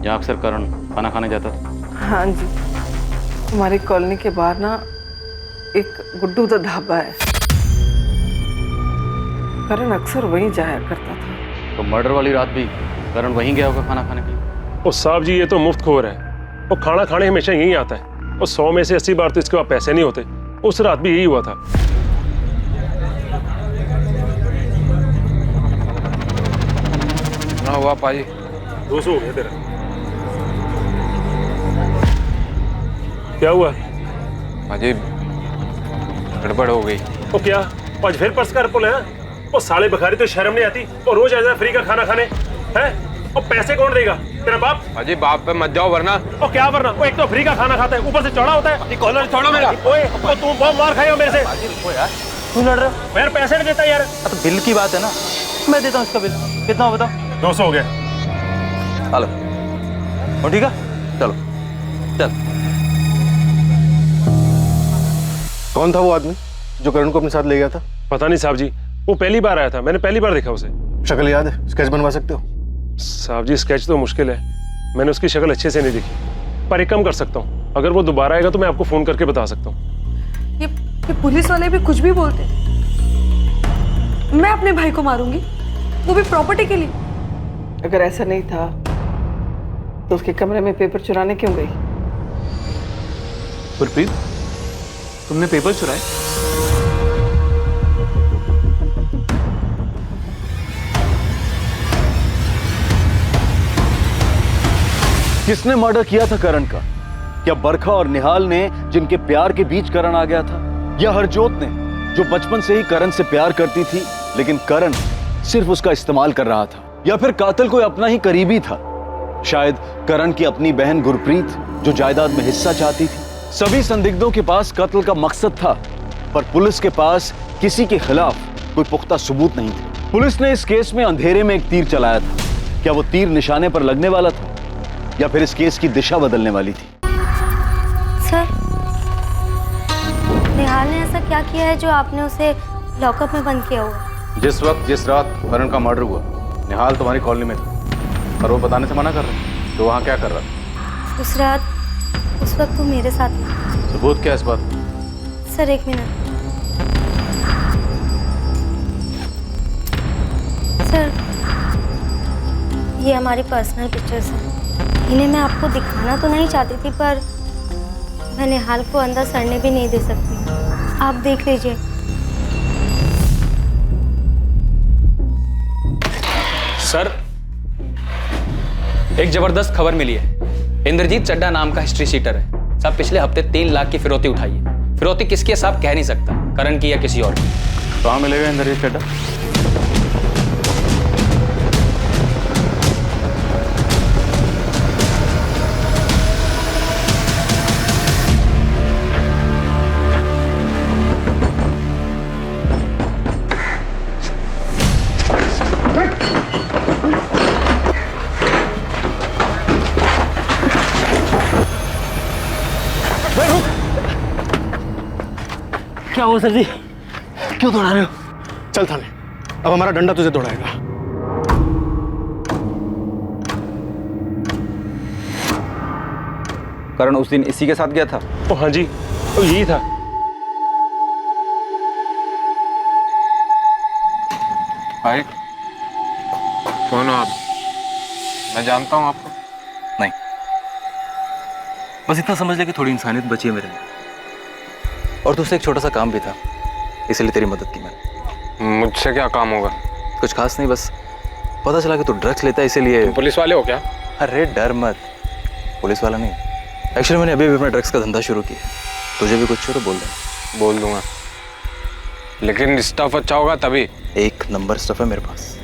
जहाँ अक्सर करण खाना खाने जाता था? हाँ जी, हमारी कॉलोनी के बाहर ना एक गुड्डू दा ढाबा है, करण अक्सर वहीं जाया करता था। तो मर्डर वाली रात भी करण वहीं गया होगा खाना खाने के लिए? ओ साहब जी, ये तो मुफ्तखोर है। वो खाना खाने हमेशा यहीं आता है, और 100 में से 80 बार तो इसके पास पैसे नहीं होते। उस रात भी यही हुआ था। ना हुआ पाजी, 200 हो गया तेरा। क्या हुआ पाजी? गड़बड़ हो गई। वो क्या आज फिर पर्स का पुल है? वो साले बखारी तो शर्म नहीं आती, और रोज ऐसा फ्री का खाना खाने हैं? और पैसे कौन देगा? तेरा बाप? पाजी बाप पे मत जाओ वरना। और क्या वरना? वो एक तो फ्री का खाना खाता है, ऊपर से चौड़ा होता है। कॉलर छोड़ो मेरा। ओए, और तुम बहुत मार खाए हो मेरे से। यार तू लड़ रहा है? यार पैसे नहीं देता यार। तो बिल की बात है ना, मैं देता हूँ इसका बिल। कितना हो बताओ? 200 हो गया। हेलो, हो ठीक है, चलो चल। कौन था वो आदमी जो करण को अपने साथ ले गया था? पता नहीं साहब जी, वो पहली बार आया था, मैंने पहली बार देखा उसे। शक्ल याद है? स्केच बनवा सकते हो? साहब जी, स्केच तो मुश्किल है, मैंने उसकी शक्ल अच्छे से नहीं देखी, पर एक काम कर सकता हूँ, अगर वो दोबारा आएगा तो मैं आपको फोन करके बता सकता हूँ। ये पुलिस वाले भी कुछ भी बोलते हैं। मैं अपने भाई को मारूंगी, वो भी प्रॉपर्टी के लिए। अगर ऐसा नहीं था तो उसके कमरे में पेपर चुराने क्यों गई? गुरप्रीत, तुमने पेपर चुराए? किसने मर्डर किया था करण का? क्या बरखा और निहाल ने, जिनके प्यार के बीच करण आ गया था, या हरजोत ने, जो बचपन से ही करण से प्यार करती थी लेकिन करण सिर्फ उसका इस्तेमाल कर रहा था? या फिर कातिल कोई अपना ही करीबी था, शायद करण की अपनी बहन गुरप्रीत, जो जायदाद में हिस्सा चाहती थी? सभी संदिग्धों के पास कत्ल का मकसद था, पर पुलिस के पास किसी के खिलाफ कोई पुख्ता सबूत नहीं थे। पुलिस ने इस केस में अंधेरे में एक तीर चलाया था। क्या वो तीर निशाने पर लगने वाला था, या फिर इस केस की दिशा बदलने वाली थी? सर, निहाल ने ऐसा क्या किया है जो आपने उसे लॉकअप में बंद किया हुआ? जिस वक्त जिस रात करण का मर्डर हुआ, निहाल तुम्हारी कॉलोनी में था, और वो बताने से मना कर रहा, तो वहाँ क्या कर रहा था? उस रात, उस वक्त वो मेरे साथ था। सबूत क्या है इस बात? सर एक मिनट। सर, ये हमारी पर्सनल पिक्चर्स हैं। इन्हें मैं आपको दिखाना तो नहीं चाहती थी, पर मैं निहाल को अंदर सड़ने भी नहीं दे सकती। आप देख लीजिए। सर, एक जबरदस्त खबर मिली है। इंद्रजीत चड्डा नाम का हिस्ट्री शीटर है साहब, पिछले हफ्ते 3 लाख की फिरौती उठाई है। फिरौती किसकी है साहब कह नहीं सकता, करण की या किसी और की। कहाँ मिलेगा इंद्रजीत चड्डा? क्या हुआ सर जी? क्यों दौड़ा रहे हो? चल थाने, अब हमारा डंडा तुझे दौड़ाएगा। करण उस दिन इसी के साथ गया था? ओ हाँ जी, तो यही था। भाई कौन हो आप? मैं जानता हूँ आपको। नहीं, बस इतना समझ ले कि थोड़ी इंसानियत बची है मेरे में, और तुझसे एक छोटा सा काम भी था, इसलिए तेरी मदद की मैंने। मुझसे क्या काम होगा? कुछ खास नहीं, बस पता चला कि तू ड्रग्स लेता है, इसीलिए। पुलिस वाले हो क्या? अरे डर मत, पुलिस वाला नहीं। एक्चुअली मैंने अभी भी अपना ड्रग्स का धंधा शुरू किया, तुझे भी कुछ हो तो बोल दे। बोल दूंगा, लेकिन स्टफ अच्छा होगा तभी। 1 नंबर स्टफ है मेरे पास,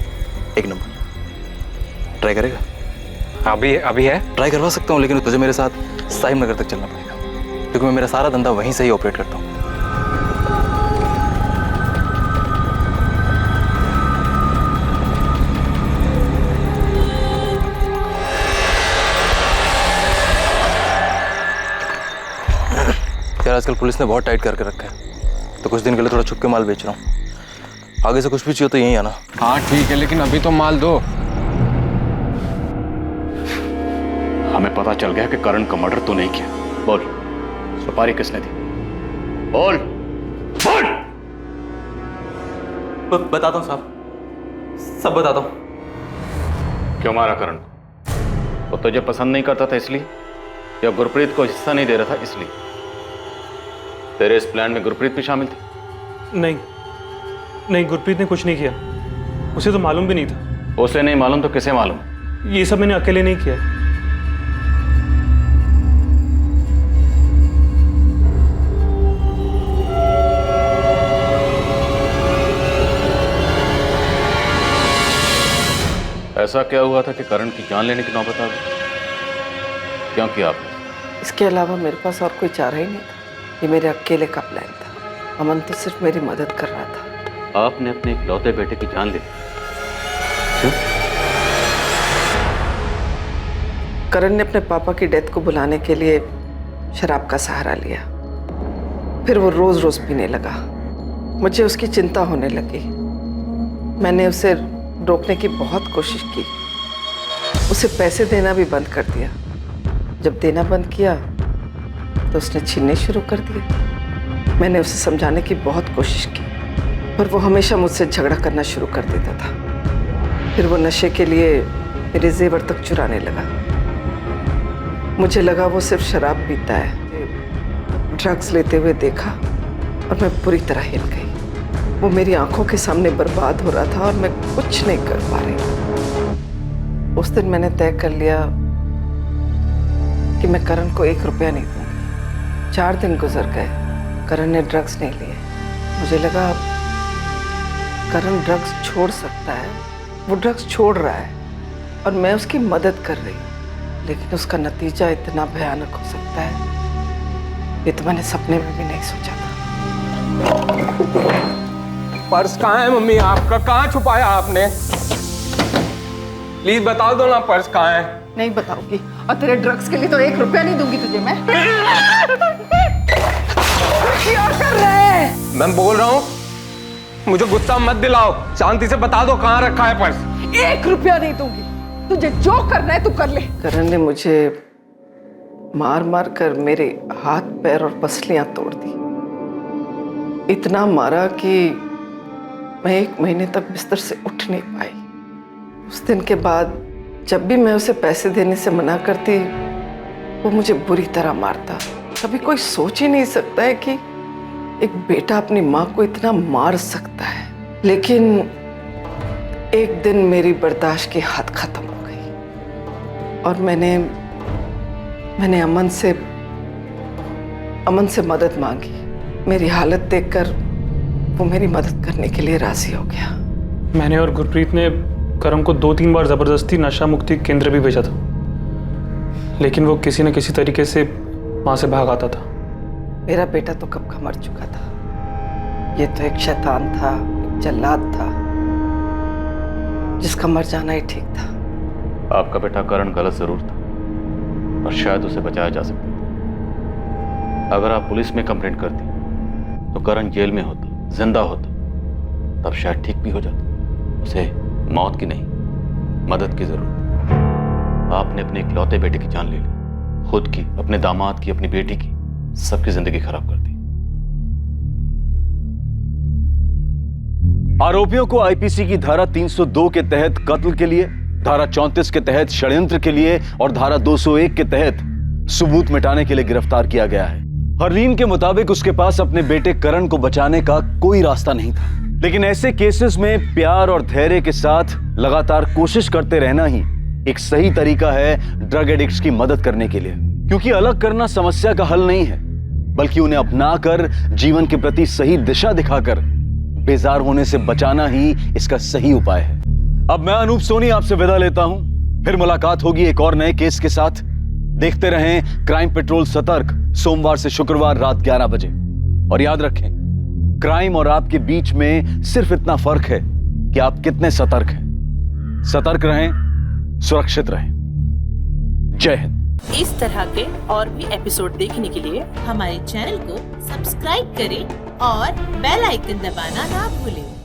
1 नंबर। ट्राई करेगा? अभी है? ट्राई करवा सकता हूँ, लेकिन तुझे मेरे साथ साहिब नगर तक चलना पड़ेगा, क्योंकि मैं मेरा सारा धंधा वहीं से ही ऑपरेट करता हूँ। यार आजकल पुलिस ने बहुत टाइट करके रखा है, तो कुछ दिन के लिए थोड़ा छुप के माल बेच रहा हूँ। आगे से कुछ भी चाहिए तो यहीं आना। हाँ ठीक है, लेकिन अभी तो माल दो। हमें पता चल गया कि करण का मर्डर तो नहीं किया। बोल, सुपारी किसने दी? बोल बोल। बताता हूँ साहब, सब बताता हूँ। क्यों मारा करण? वो तुझे पसंद नहीं करता था इसलिए, या गुरप्रीत को हिस्सा नहीं दे रहा था इसलिए? तेरे इस प्लान में गुरप्रीत भी शामिल थी? नहीं, गुरप्रीत ने कुछ नहीं किया, उसे तो मालूम भी नहीं था। उसे नहीं मालूम तो किसे मालूम? ये सब मैंने अकेले नहीं किया। ऐसा क्या हुआ था कि करण की जान लेने की नौबत आ गई? क्यों किया आपने? इसके अलावा मेरे पास और कोई चारा ही नहीं था। ये मेरे अकेले का प्लान था। अमन तो सिर्फ मेरी मदद कर रहा था। आपने अपने इकलौते बेटे की जान ली? क्यों? करण ने अपने पापा की डेथ को बुलाने के लिए शराब का सहारा लिया, फिर वो रोज रोज पीने लगा। मुझे उसकी चिंता होने लगी। मैंने उसे रोकने की बहुत कोशिश की, उसे पैसे देना भी बंद कर दिया। जब देना बंद किया तो उसने छीनने शुरू कर दिए। मैंने उसे समझाने की बहुत कोशिश की, पर वो हमेशा मुझसे झगड़ा करना शुरू कर देता था। फिर वो नशे के लिए मेरे जेवर तक चुराने लगा। मुझे लगा वो सिर्फ शराब पीता है। ड्रग्स लेते हुए देखा और मैं पूरी तरह हिल गई। वो मेरी आंखों के सामने बर्बाद हो रहा था और मैं कुछ नहीं कर पा रही। उस दिन मैंने तय कर लिया कि मैं करण को 1 रुपया नहीं दूंगी। 4 दिन गुजर गए, करण ने ड्रग्स नहीं लिए। मुझे लगा करण ड्रग्स छोड़ सकता है, वो ड्रग्स छोड़ रहा है और मैं उसकी मदद कर रही हूँ, लेकिन उसका नतीजा इतना भयानक हो सकता है, ये तो मैंने सपने में भी नहीं सोचा था। पर्स कहाँ है मम्मी आपका? कहाँ छुपाया आपने? प्लीज बता दो ना, पर्स कहाँ है? नहीं बताऊंगी, और तेरे ड्रग्स के लिए तो 1 रुपया नहीं दूंगी तुझे मैं। क्या कर रहे हैं? मैं बोल रहा हूँ, मुझे गुस्सा मत दिलाओ, शांति से बता दो कहाँ रखा है पर्स। 1 रुपया नहीं दूंगी, तुझे जो करना है तू कर ले। करण ने मुझे मार मार कर मेरे हाथ पैर और पसलियां तोड़ दी। इतना मारा कि मैं 1 महीने तक बिस्तर से उठ नहीं पाई। उस दिन के बाद जब भी मैं उसे पैसे देने से मना करती, वो मुझे बुरी तरह मारता। कभी कोई सोच ही नहीं सकता है कि एक बेटा अपनी माँ को इतना मार सकता है। लेकिन एक दिन मेरी बर्दाश्त की हद खत्म हो गई और मैंने मैंने अमन से मदद मांगी। मेरी हालत देखकर वो मेरी मदद करने के लिए राजी हो गया। मैंने और गुरप्रीत ने करण को 2-3 बार जबरदस्ती नशा मुक्ति केंद्र भी भेजा था, लेकिन वो किसी न किसी तरीके से वहां से भाग आता था। मेरा बेटा तो कब का मर चुका था। ये तो एक शैतान था, एक जल्लाद था, जिसका मर जाना ही ठीक था। आपका बेटा करण गलत जरूर था, पर शायद उसे बचाया जा सकता था। अगर आप पुलिस में कंप्लेंट करती तो करण जेल में होता, जिंदा होता, तब शायद ठीक भी हो जाता। उसे मौत की नहीं, मदद की जरूरत है। आपने अपने इकलौते बेटे की जान ले ली, खुद की, अपने दामाद की, अपनी बेटी की, सबकी जिंदगी खराब कर दी। आरोपियों को आईपीसी की धारा 302 के तहत कत्ल के लिए, धारा 34 के तहत षड्यंत्र के लिए और धारा 201 के तहत सबूत मिटाने के लिए गिरफ्तार किया गया है। हरलीन के मुताबिक उसके पास अपने बेटे करण को बचाने का कोई रास्ता नहीं था, लेकिन ऐसे केसेस में प्यार और धैर्य के साथ लगातार कोशिश करते रहना ही एक सही तरीका है ड्रग एडिक्ट्स की मदद करने के लिए, क्योंकि अलग करना समस्या का हल नहीं है, बल्कि उन्हें अपनाकर जीवन के प्रति सही दिशा दिखाकर बेजार होने से बचाना ही इसका सही उपाय है। अब मैं अनूप सोनी आपसे विदा लेता हूं, फिर मुलाकात होगी एक और नए केस के साथ। देखते रहें क्राइम पेट्रोल सतर्क, सोमवार से शुक्रवार रात 11 बजे। और याद रखें, क्राइम और आपके बीच में सिर्फ इतना फर्क है कि आप कितने सतर्क हैं। सतर्क रहें, सुरक्षित रहें। जय हिंद। इस तरह के और भी एपिसोड देखने के लिए हमारे चैनल को सब्सक्राइब करें और बेल आइकन दबाना ना भूलें।